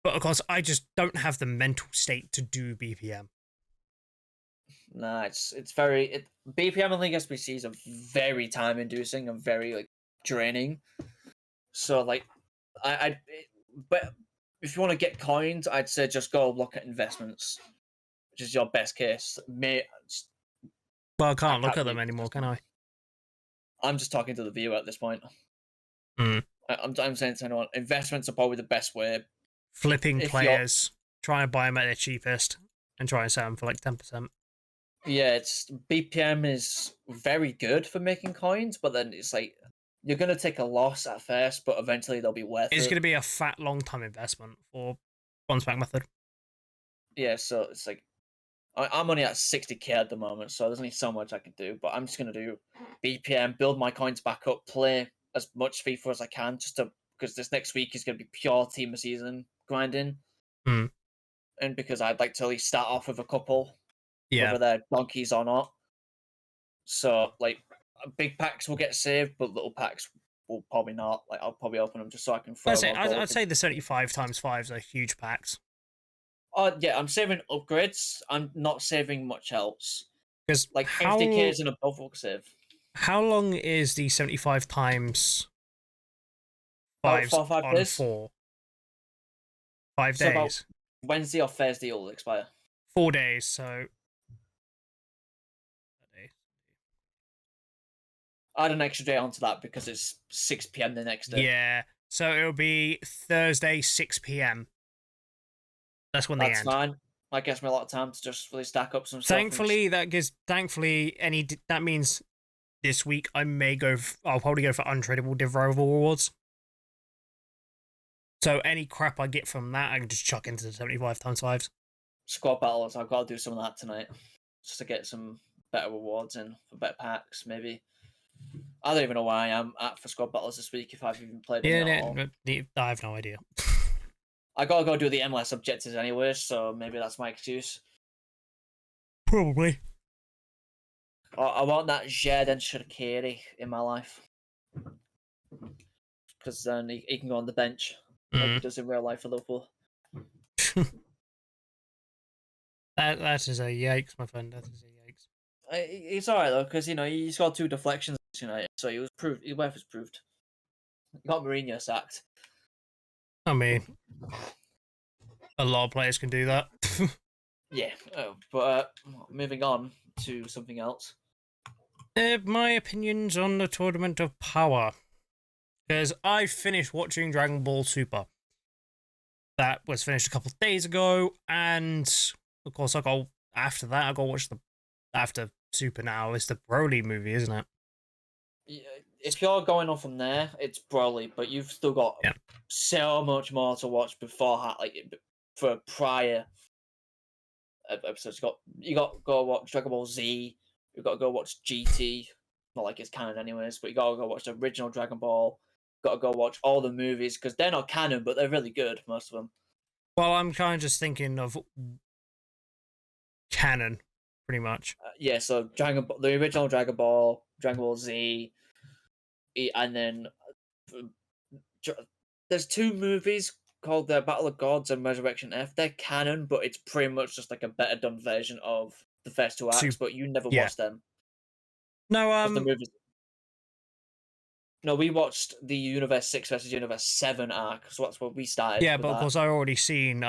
Speaker 1: but of course I just don't have the mental state to do BPM.
Speaker 2: Nah, it's very BPM and League SBCs are very time inducing and very like draining. So like, but if you want to get coins, I'd say just go look at investments, which is your best case.
Speaker 1: Well, I can't look at them anymore, can I?
Speaker 2: I'm just talking to the viewer at this point.
Speaker 1: Mm.
Speaker 2: I'm saying to anyone, investments are probably the best way.
Speaker 1: Flipping players, try and buy them at their cheapest, and try and sell them for like 10%.
Speaker 2: Yeah, it's BPM is very good for making coins, but then it's like you're gonna take a loss at first, but eventually they'll be worth it.
Speaker 1: It's gonna be a fat, long time investment for bounce back method.
Speaker 2: Yeah, so it's like I'm only at 60k at the moment, so there's only so much I can do. But I'm just gonna do BPM, build my coins back up, play as much FIFA as I can, just to because this next week is gonna be pure team of season grinding, and because I'd like to at least start off with a couple, whether they're donkeys or not. So like big packs will get saved, but little packs will probably not. Like I'll probably open them just so I can throw.
Speaker 1: I'd say the 75 times 5s are huge packs.
Speaker 2: Oh yeah, I'm saving upgrades. I'm not saving much else.
Speaker 1: Because
Speaker 2: like 50k and above will save.
Speaker 1: How long is the 75 times 5s on
Speaker 2: days?
Speaker 1: 4? 5 days. About
Speaker 2: Wednesday or Thursday will expire.
Speaker 1: 4 days, so
Speaker 2: add an extra day onto that because it's 6 p.m. the next day.
Speaker 1: Yeah, so it'll be Thursday 6 p.m. That's when they end.
Speaker 2: That's fine. That gives me a lot of time to just really stack up some
Speaker 1: stuff. That means this week I'll probably go for untradeable div rival rewards. So any crap I get from that, I can just chuck into the 75 times 5s.
Speaker 2: Squad battles, I've got to do some of that tonight just to get some better rewards in for better packs, maybe. I don't even know where I am at for squad battles this week if I've even played them at all.
Speaker 1: I have no idea.
Speaker 2: I gotta go do the MLS objectives anyway, so maybe that's my excuse.
Speaker 1: Probably.
Speaker 2: I want that Xherdan Shaqiri in my life. Because then he can go on the bench like he does in real life for Liverpool.
Speaker 1: That is a yikes, my friend. That is a yikes.
Speaker 2: It's alright though, because he scored 2 deflections tonight, so he was proved. He worth his proved. He got Mourinho sacked.
Speaker 1: I mean, a lot of players can do that.
Speaker 2: Yeah, but moving on to something else.
Speaker 1: My opinions on the Tournament of Power, because I finished watching Dragon Ball Super. That was finished a couple of days ago, and of course after that I go watch after Super now is the Broly movie, isn't it?
Speaker 2: Yeah, if you're going on from there, it's Broly, but you've still got so much more to watch before, like for prior episodes. You got to go watch Dragon Ball Z. You've got to go watch GT. Not like it's canon, anyways, but you got to go watch the original Dragon Ball. Got to go watch all the movies because they're not canon, but they're really good, most of them.
Speaker 1: Well, I'm kind of just thinking of canon, pretty much.
Speaker 2: Yeah, so the original Dragon Ball Z, and then there's 2 movies called The Battle of Gods and Resurrection F. They're canon, but it's pretty much just like a better done version of the first 2 acts. But you never watched them.
Speaker 1: No,
Speaker 2: the movies. No, we watched the Universe 6 versus Universe 7 arc, so that's where we started.
Speaker 1: Yeah, but of course I already seen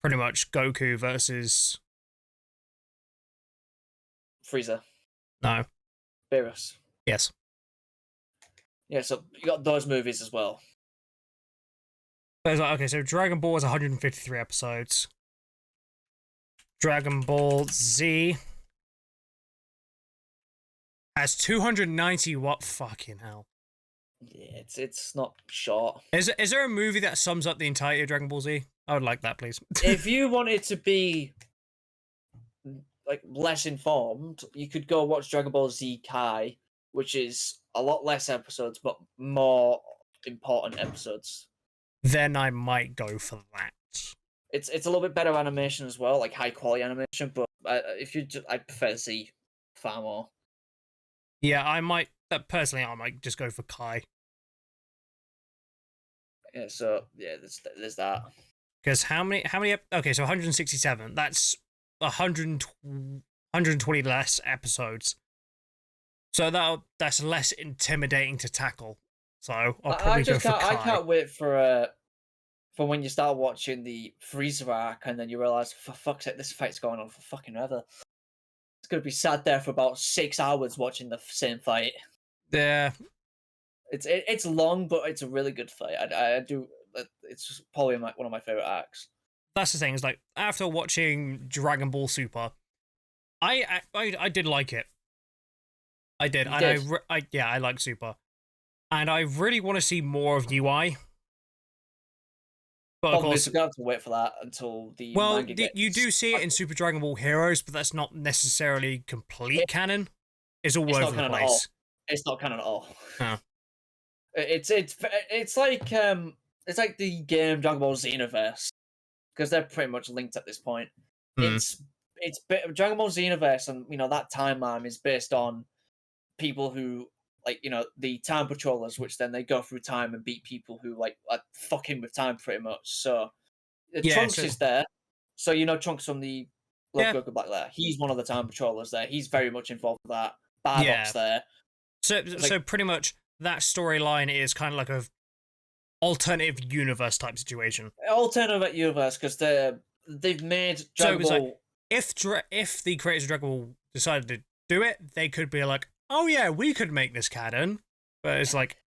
Speaker 1: pretty much Goku versus
Speaker 2: Frieza.
Speaker 1: No.
Speaker 2: Beerus.
Speaker 1: Yes.
Speaker 2: Yeah, so you got those movies as well.
Speaker 1: Okay, so Dragon Ball is 153 episodes. Dragon Ball Z Has 290 what? Fucking hell.
Speaker 2: Yeah, it's not short.
Speaker 1: Is there a movie that sums up the entirety of Dragon Ball Z? I would like that, please.
Speaker 2: If you wanted to be like less informed, you could go watch Dragon Ball Z Kai, which is a lot less episodes but more important episodes.
Speaker 1: Then I might go for that.
Speaker 2: It's a little bit better animation as well, like high quality animation. But if you, I prefer Z far more.
Speaker 1: Yeah, I might. Personally, I might just go for Kai.
Speaker 2: Yeah, so yeah, there's that.
Speaker 1: Because how many? Okay, so 167. That's 120 less episodes. So that's less intimidating to tackle. So I'll probably go for Kai.
Speaker 2: I can't wait for when you start watching the Freezer arc and then you realize, for fuck's sake, this fight's going on for fucking ever. It's gonna be sat there for about 6 hours watching the same fight.
Speaker 1: Yeah.
Speaker 2: It's long, but it's a really good fight. I do. It's probably one of my favorite arcs.
Speaker 1: That's the thing. Is like after watching Dragon Ball Super, I did like it. I did, and I like Super, and I really want to see more of UI. But of course,
Speaker 2: we have to wait for that until the manga gets...
Speaker 1: you do see it in Super Dragon Ball Heroes, but that's not necessarily complete canon. It's all over the place.
Speaker 2: It's not canon at all.
Speaker 1: Huh.
Speaker 2: It's like the game Dragon Ball Xenoverse, because they're pretty much linked at this point. It's Dragon Ball Xenoverse, and that timeline is based on people who the time patrollers, which then they go through time and beat people who are fucking with time pretty much. So Trunks is there, so Trunks from the Goku Black there. He's one of the time patrollers there. He's very much involved with that. Bardock's there.
Speaker 1: So pretty much that storyline is kind of like a alternative universe type situation.
Speaker 2: Alternative universe, because they've made Dragon Ball.
Speaker 1: If the creators of Dragon Ball decided to do it, they could be like, oh yeah, we could make this canon. But it's like,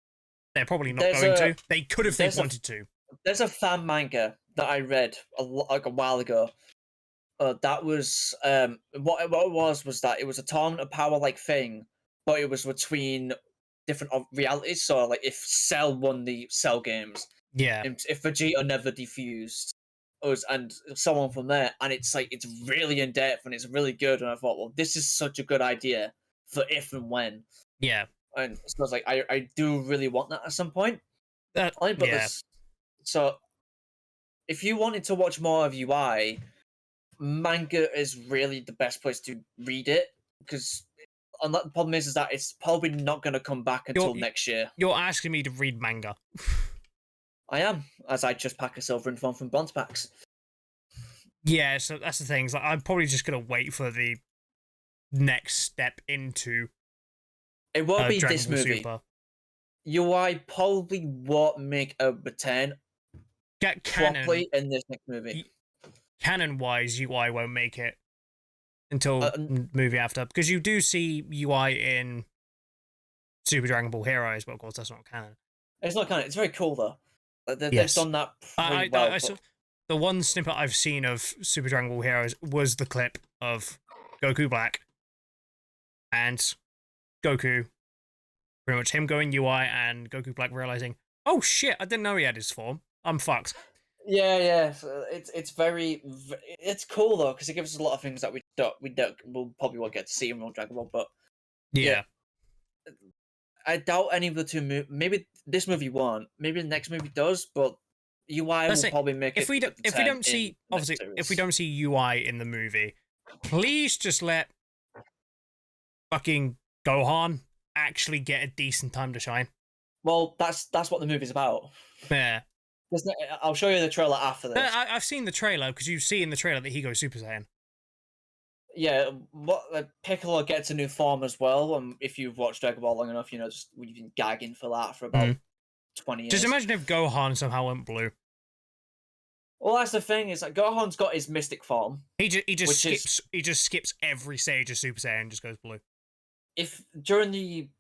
Speaker 1: they're probably not going to. They could if they wanted to.
Speaker 2: There's a fan manga that I read a while ago. That was what it was that it was a tournament of power like thing, but it was between different realities. So like if Cell won the Cell games, if Vegeta never defused, and someone from there, and it's really in depth and it's really good. And I thought, well, this is such a good idea for if and when.
Speaker 1: Yeah.
Speaker 2: And so I was like, I do really want that at some point. So if you wanted to watch more of UI, manga is really the best place to read it, because the problem is that it's probably not going to come back until next year.
Speaker 1: You're asking me to read manga.
Speaker 2: I am, as I just pack a Silver and Fawn from Bronze packs.
Speaker 1: Yeah, so that's the thing. I'm probably just going to wait for the next step into
Speaker 2: it won't be
Speaker 1: Dragon
Speaker 2: this
Speaker 1: Ball
Speaker 2: movie.
Speaker 1: Super.
Speaker 2: UI probably won't make a return properly in this next movie.
Speaker 1: Canon-wise, UI won't make it until movie after, because you do see UI in Super Dragon Ball Heroes, but of course that's not canon.
Speaker 2: It's not canon. It's very cool though. They've done that pretty well.
Speaker 1: The one snippet I've seen of Super Dragon Ball Heroes was the clip of Goku Black and Goku, pretty much him going UI and Goku Black realizing, oh shit, I didn't know he had his form. I'm fucked.
Speaker 2: Yeah. It's cool though, because it gives us a lot of things that we'll probably won't get to see in real Dragon Ball. But yeah, I doubt any of the two. Maybe this movie won't. Maybe the next movie does. But UI will probably make it.
Speaker 1: If we don't see UI in the movie, please just let fucking Gohan actually get a decent time to shine.
Speaker 2: Well, that's what the movie's about.
Speaker 1: Yeah.
Speaker 2: I'll show you the trailer after this.
Speaker 1: I've seen the trailer, because you see in the trailer that he goes Super Saiyan.
Speaker 2: Yeah, Piccolo gets a new form as well. If you've watched Dragon Ball long enough, you've been gagging for that for about 20 years.
Speaker 1: Just imagine if Gohan somehow went blue.
Speaker 2: Well, that's the thing, is that Gohan's got his mystic form.
Speaker 1: He just skips every stage of Super Saiyan and just goes blue.
Speaker 2: If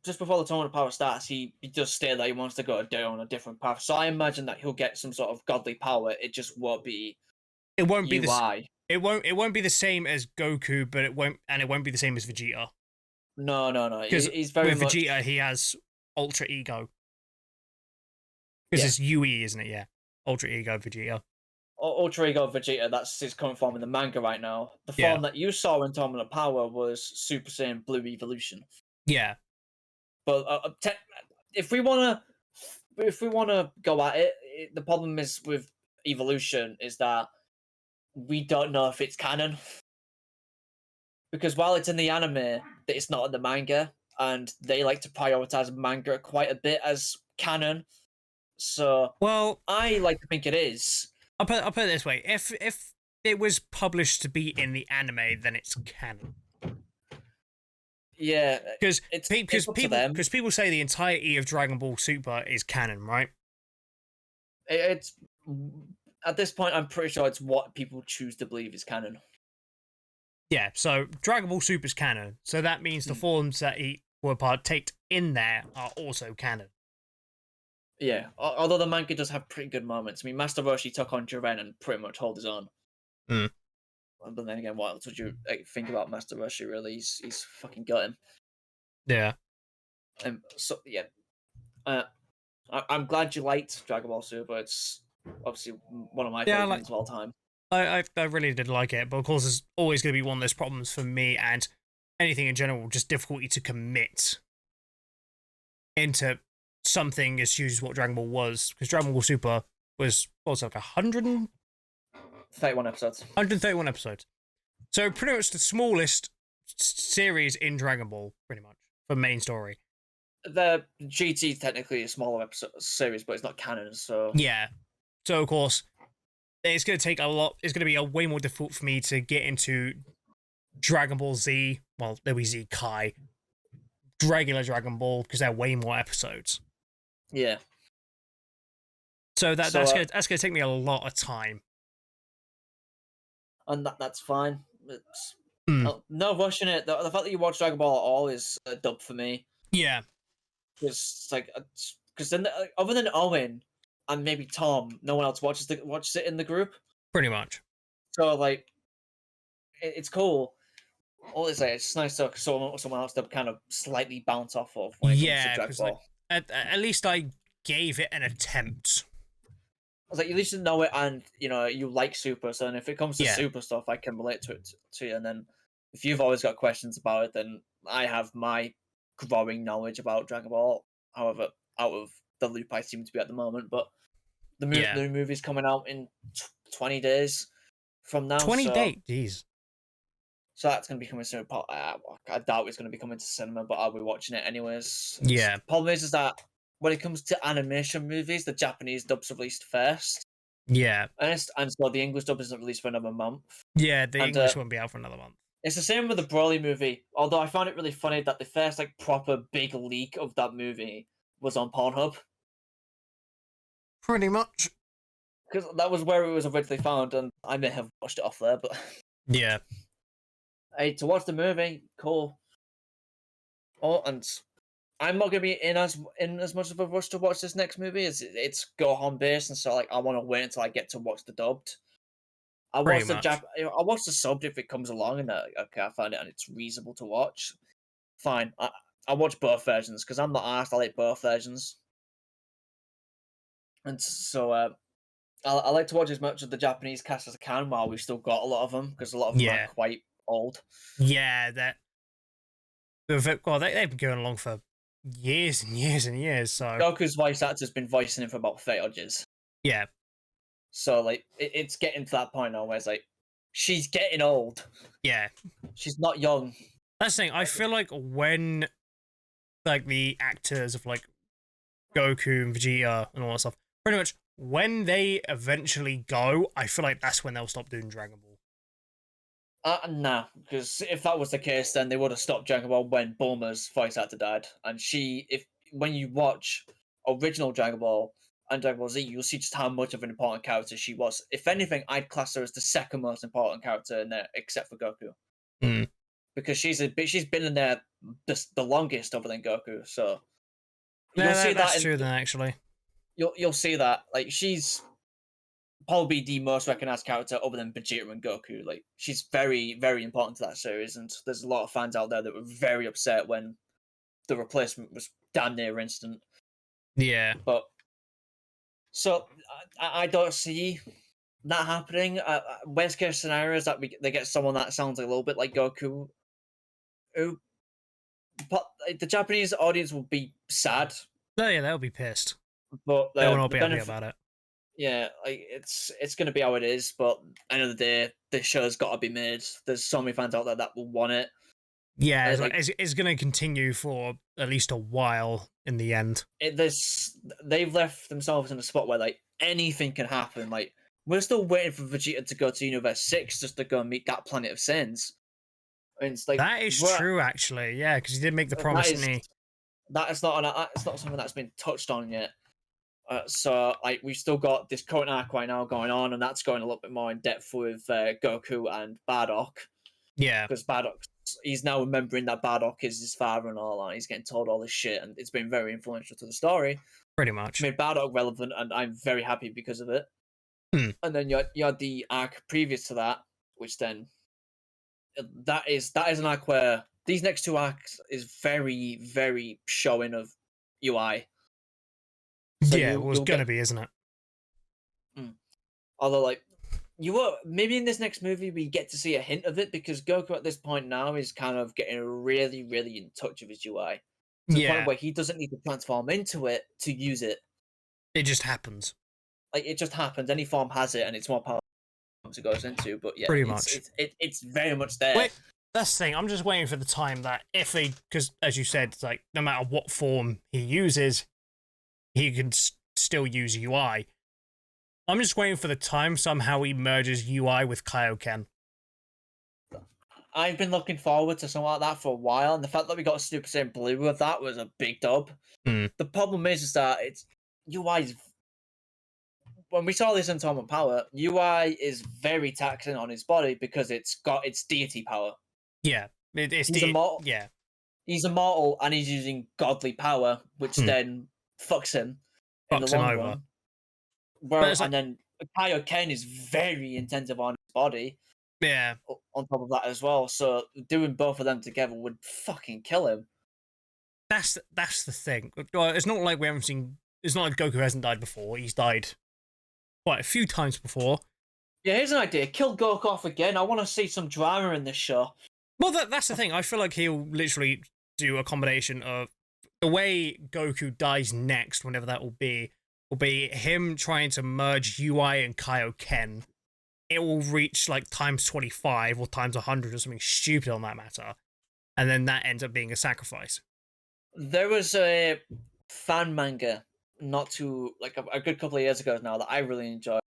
Speaker 2: just before the tournament of power starts, he does state that he wants to go down a different path. So I imagine that he'll get some sort of godly power. It just won't be.
Speaker 1: It won't
Speaker 2: UI.
Speaker 1: It won't be the same as Goku, but it won't be the same as Vegeta.
Speaker 2: No.
Speaker 1: Because
Speaker 2: He's very
Speaker 1: with
Speaker 2: much
Speaker 1: Vegeta, he has Ultra Ego. Because
Speaker 2: yeah.
Speaker 1: it's UE, isn't it? Yeah. Ultra Ego Vegeta.
Speaker 2: Ultra Ego Vegeta. That's his current form in the manga right now. The
Speaker 1: Yeah.
Speaker 2: form that you saw in Tournament of Power was Super Saiyan Blue Evolution.
Speaker 1: Yeah.
Speaker 2: But if we wanna go at it, the problem is with Evolution is that we don't know if it's canon. Because while it's in the anime, it's not in the manga, and they like to prioritize manga quite a bit as canon. So
Speaker 1: Well,
Speaker 2: I like to think it is.
Speaker 1: I'll put it this way: if it was published to be in the anime, then it's canon.
Speaker 2: Yeah,
Speaker 1: Because
Speaker 2: it's up to them.
Speaker 1: people say the entirety of Dragon Ball Super is canon, right?
Speaker 2: It's at this point, I'm pretty sure it's what people choose to believe is canon.
Speaker 1: Yeah, so Dragon Ball Super is canon. So that means the forms that were partaked in there are also canon.
Speaker 2: Yeah, although the manga does have pretty good moments. I mean, Master Roshi took on Jiren and pretty much hold his own.
Speaker 1: Mm.
Speaker 2: But then again, what else would you think about Master Roshi? Really, he's fucking got him.
Speaker 1: Yeah.
Speaker 2: So yeah, I'm glad you liked Dragon Ball Super. It's obviously one of my favorite things of all time.
Speaker 1: I really did like it, but of course, there's always going to be one of those problems for me and anything in general, just difficulty to commit into something as huge as what Dragon Ball was. Because Dragon Ball Super was, what was it, like
Speaker 2: 131 episodes.
Speaker 1: 131 episodes. So pretty much the smallest series in Dragon Ball, pretty much, for main story.
Speaker 2: The GT is technically a smaller series, but it's not canon, so...
Speaker 1: Yeah. So, of course, it's going to take a lot. It's going to be way more difficult for me to get into Dragon Ball Z. Well, there'll be Z Kai. Regular Dragon Ball, because there are way more episodes.
Speaker 2: Yeah.
Speaker 1: So that's going to take me a lot of time.
Speaker 2: And that's fine. It's no rushing it. The fact that you watch Dragon Ball at all is a dub for me.
Speaker 1: Yeah.
Speaker 2: Because then other than Owen and maybe Tom, no one else watches it in the group.
Speaker 1: Pretty much.
Speaker 2: So like, it's cool. All I say, it's nice to someone else to kind of slightly bounce off of when it comes to Dragon Ball.
Speaker 1: Like, at least I gave it an attempt.
Speaker 2: I was like, you at least know it, and you like Super. So, and if it comes to Super stuff, I can relate to you. And then, if you've always got questions about it, then I have my growing knowledge about Dragon Ball. However, out of the loop I seem to be at the moment. But the new movie's coming out in 20 days from now.
Speaker 1: 20 days, jeez.
Speaker 2: So that's going to be coming soon. I doubt it's going to be coming to cinema, but I'll be watching it anyways.
Speaker 1: Yeah.
Speaker 2: The problem is that when it comes to animation movies, the Japanese dub's released first.
Speaker 1: Yeah.
Speaker 2: And so the English dub isn't released for another month.
Speaker 1: Yeah, the English won't be out for another month.
Speaker 2: It's the same with the Broly movie, although I found it really funny that the first proper big leak of that movie was on Pornhub.
Speaker 1: Pretty much.
Speaker 2: Because that was where it was originally found, and I may have watched it off there, but...
Speaker 1: Yeah.
Speaker 2: Hey, to watch the movie, cool. Oh, and I'm not gonna be in as much of a rush to watch this next movie as it's Gohan based, and so I want to wait until I get to watch the dubbed. I watch the subbed if it comes along, and okay, I find it and it's reasonable to watch. Fine, I watch both versions because I'm not arsed. I like both versions, and so I like to watch as much of the Japanese cast as I can while we've still got a lot of them because a lot of them are quite old.
Speaker 1: Yeah, they've been going along for years and years and years. So
Speaker 2: Goku's voice actor's been voicing him for about 30 odd years.
Speaker 1: Yeah.
Speaker 2: So it's getting to that point now where it's she's getting old.
Speaker 1: Yeah.
Speaker 2: She's not young.
Speaker 1: That's the thing. I feel like when the actors of Goku and Vegeta and all that stuff, pretty much when they eventually go, I feel like that's when they'll stop doing Dragon Ball.
Speaker 2: Nah, because if that was the case, then they would have stopped Dragon Ball when Bulma's voice actor died. And when you watch original Dragon Ball and Dragon Ball Z, you'll see just how much of an important character she was. If anything, I'd class her as the second most important character in there, except for Goku.
Speaker 1: Mm.
Speaker 2: Because she's been in there the longest other than Goku. So
Speaker 1: yeah, that's true. Then actually,
Speaker 2: you'll see that she's probably the most recognized character other than Vegeta and Goku. Like, she's very, very important to that series, and there's a lot of fans out there that were very upset when the replacement was damn near instant.
Speaker 1: Yeah.
Speaker 2: But so I don't see that happening. Worst case scenario is that they get someone that sounds a little bit like Goku. Who, but the Japanese audience will be sad.
Speaker 1: No, yeah, they'll be pissed.
Speaker 2: But
Speaker 1: they will not
Speaker 2: the
Speaker 1: be happy
Speaker 2: benefit,
Speaker 1: about it.
Speaker 2: yeah, like it's gonna be how it is. But at the end of the day, this show's got to be made. There's so many fans out there that will want it.
Speaker 1: Yeah, it's going to continue for at least a while in the end.
Speaker 2: They've left themselves in a spot where like anything can happen. Like, we're still waiting for Vegeta to go to Universe 6 just to go and meet that planet of Saiyans. And it's like,
Speaker 1: that is true, actually. Yeah, because he did make the promise, didn't he?
Speaker 2: It's not something that's been touched on yet. So like, we've still got this current arc right now going on, and that's going a little bit more in depth with Goku and Bardock.
Speaker 1: Yeah,
Speaker 2: because Bardock, he's now remembering that Bardock is his father and all, and he's getting told all this shit, and it's been very influential to the story.
Speaker 1: Pretty much.
Speaker 2: It made Bardock relevant, and I'm very happy because of it. And then you had the arc previous to that, which then that is an arc where these next two arcs is very, very showing of UI.
Speaker 1: So yeah, it was gonna be, isn't it?
Speaker 2: Although, like, maybe in this next movie we get to see a hint of it, because Goku at this point now is kind of getting really, really in touch with his UI. To the point where he doesn't need to transform into it to use it.
Speaker 1: It just happens.
Speaker 2: Like, it just happens. Any form has it, and it's more powerful it goes into. But yeah,
Speaker 1: pretty much.
Speaker 2: It's very much there.
Speaker 1: Wait, that's the thing. I'm just waiting for the time that because as you said, it's like no matter what form he uses, he can still use UI. I'm just waiting for the time somehow he merges UI with Kaioken.
Speaker 2: I've been looking forward to something like that for a while, and the fact that we got Super Saiyan Blue with that was a big dub. The problem is that it's UI's. When we saw this in Tournament Power, UI is very taxing on his body because it's got its deity power.
Speaker 1: Yeah, he's
Speaker 2: immortal.
Speaker 1: Yeah,
Speaker 2: he's immortal and he's using godly power, which then fucks him in the long run. And then Kaioken is very intensive on his body.
Speaker 1: Yeah.
Speaker 2: On top of that as well, so doing both of them together would fucking kill him.
Speaker 1: That's the thing. It's not like we haven't seen. It's not like Goku hasn't died before. He's died quite a few times before.
Speaker 2: Yeah, here's an idea. Kill Goku off again. I want to see some drama in this show.
Speaker 1: Well, that's the thing. I feel like he'll literally do a combination of the way Goku dies next, whenever that will be him trying to merge UI and Kaioken. It will reach like times 25 or times 100 or something stupid on that matter. And then that ends up being a sacrifice.
Speaker 2: There was a fan manga not too, like a good couple of years ago now that I really enjoyed.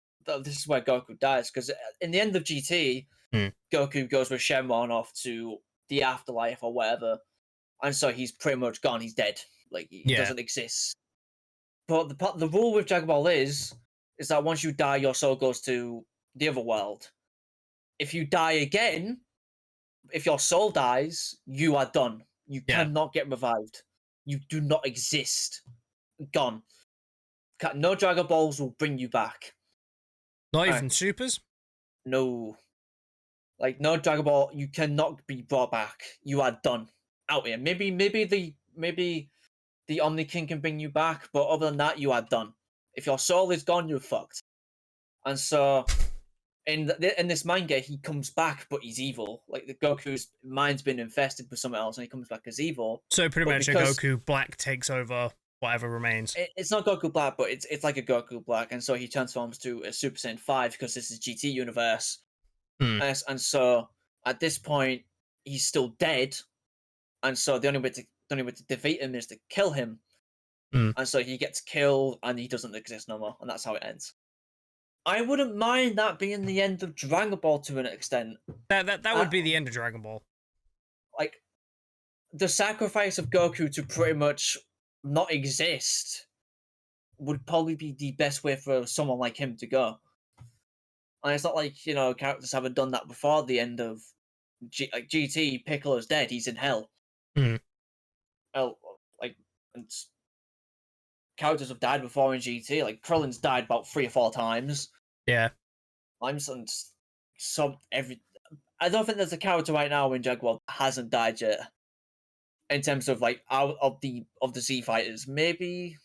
Speaker 2: This is where Goku dies, because in the end of GT, Goku goes with Shenron off to the afterlife or whatever. And so he's pretty much gone. He's dead. Like, he doesn't exist. But the rule with Dragon Ball is that once you die, your soul goes to the other world. If you die again, if your soul dies, you are done. You cannot get revived. You do not exist. Gone. No Dragon Balls will bring you back.
Speaker 1: Not even Supers?
Speaker 2: No. Like, no Dragon Ball, you cannot be brought back. You are done. Out here. Maybe the Omni King can bring you back, but other than that, you are done. If your soul is gone, you're fucked. And so, in this manga, he comes back, but he's evil. Like, the Goku's mind's been infested with something else, and he comes back as evil.
Speaker 1: So pretty much a Goku Black takes over whatever remains.
Speaker 2: It's not Goku Black, but it's like a Goku Black, and so he transforms to a Super Saiyan 5 because this is GT universe. And so at this point, he's still dead, and so the only way to defeat him is to kill him. And so he gets killed, and he doesn't exist no more, and that's how it ends. I wouldn't mind that being the end of Dragon Ball to an extent.
Speaker 1: That would be the end of Dragon Ball. Like,
Speaker 2: the sacrifice of Goku to pretty much not exist would probably be the best way for someone like him to go. And it's not like, characters haven't done that before the end of GT. Piccolo's dead. He's in hell. Well, and characters have died before in GT. Like, Krillin's died about 3 or 4 times.
Speaker 1: Yeah.
Speaker 2: I'm some every. I don't think there's a character right now in Jaguar that hasn't died yet. In terms of like out of the Z fighters, maybe.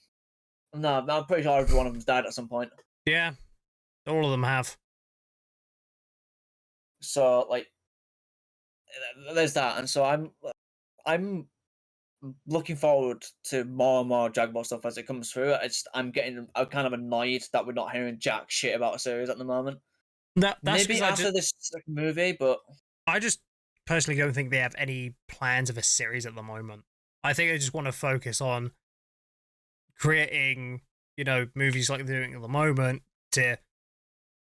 Speaker 2: No, I'm pretty sure every one of them's died at some point.
Speaker 1: Yeah, all of them have.
Speaker 2: So like, there's that, and so I'm looking forward to more and more Dragon Ball stuff as it comes through. I'm kind of annoyed that we're not hearing jack shit about a series at the moment.
Speaker 1: That's
Speaker 2: Maybe after this movie, but
Speaker 1: I just personally don't think they have any plans of a series at the moment. I think they just want to focus on creating, movies like they're doing at the moment to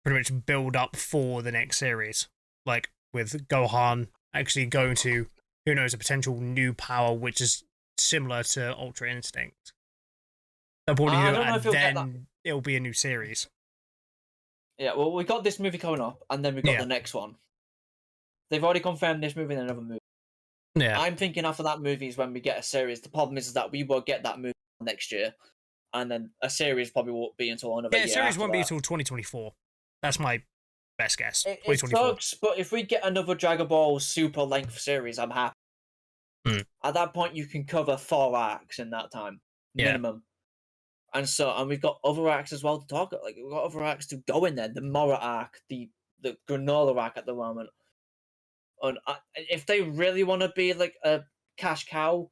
Speaker 1: pretty much build up for the next series. Like with Gohan actually going to, who knows, a potential new power which is similar to Ultra Instinct. They'll probably do it, and then it'll be a new series.
Speaker 2: Yeah, well, we got this movie coming up, and then we got the next one. They've already confirmed this movie and another movie.
Speaker 1: Yeah.
Speaker 2: I'm thinking after that movie is when we get a series. The problem is that we will get that movie next year, and then a series probably won't be until another year.
Speaker 1: Yeah, a series won't be until 2024. That's my best guess.
Speaker 2: It sucks, but if we get another Dragon Ball Super length series, I'm happy. At that point, you can cover 4 arcs in that time, minimum. And we've got other arcs as well to talk about. Like, we've got other arcs to go in there. The Mora arc, the Granola arc at the moment. And if they really want to be like a cash cow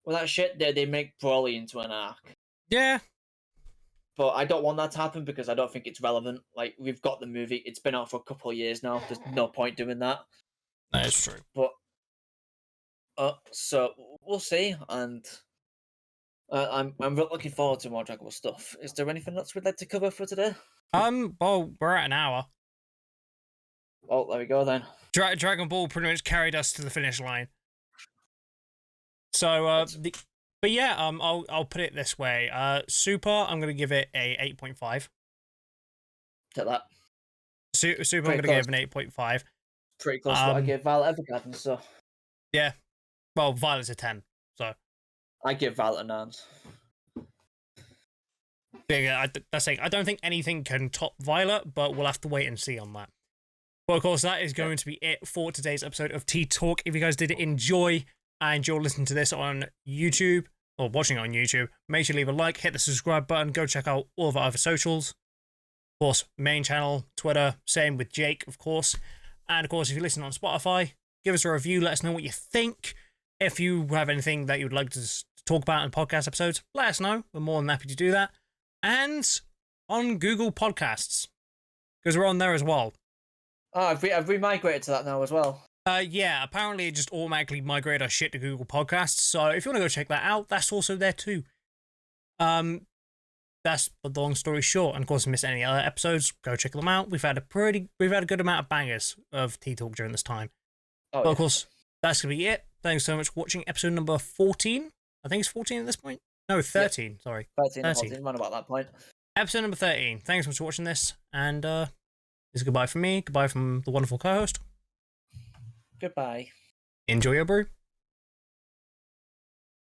Speaker 2: with that shit, they make Broly into an arc.
Speaker 1: Yeah.
Speaker 2: But I don't want that to happen because I don't think it's relevant. Like, we've got the movie. It's been out for a couple of years now. There's no point doing that.
Speaker 1: That is true.
Speaker 2: But so we'll see, and I'm looking forward to more Dragon Ball stuff. Is there anything else we'd like to cover for today?
Speaker 1: Well, we're at an hour.
Speaker 2: Oh, there we go then.
Speaker 1: Dragon Ball pretty much carried us to the finish line. So, but yeah, I'll put it this way. Super, I'm gonna give it a 8.5.
Speaker 2: Take that.
Speaker 1: Super, I'm gonna give an 8.5.
Speaker 2: Pretty close to what I gave Violet Evergarden, so.
Speaker 1: Yeah. Well, Violet's a 10, so.
Speaker 2: I give Violet a 9.
Speaker 1: Yeah, I don't think anything can top Violet, but we'll have to wait and see on that. But of course, that is going to be it for today's episode of Tea Talk. If you guys did enjoy and you're listening to this on YouTube or watching it on YouTube, make sure to leave a like, hit the subscribe button, go check out all of our other socials. Of course, main channel, Twitter, same with Jake, of course. And of course, if you listen on Spotify, give us a review, let us know what you think. If you have anything that you would like to talk about in podcast episodes, let us know. We're more than happy to do that. And on Google Podcasts, because we're on there as well.
Speaker 2: Oh, have we migrated to that now as well?
Speaker 1: Yeah, apparently it just automatically migrated our shit to Google Podcasts. So if you want to go check that out, that's also there too. That's the long story short. And of course, if you miss any other episodes, go check them out. We've had a good amount of bangers of Tea Talk during this time. Oh, but of course, that's gonna be it. Thanks so much for watching episode number 14. I think it's 14 at this point. No, 13. Yep. Sorry,
Speaker 2: 13. 14, about that point.
Speaker 1: Episode number 13. Thanks so much for watching this, and this is goodbye from me. Goodbye from the wonderful co-host.
Speaker 2: Goodbye.
Speaker 1: Enjoy your brew.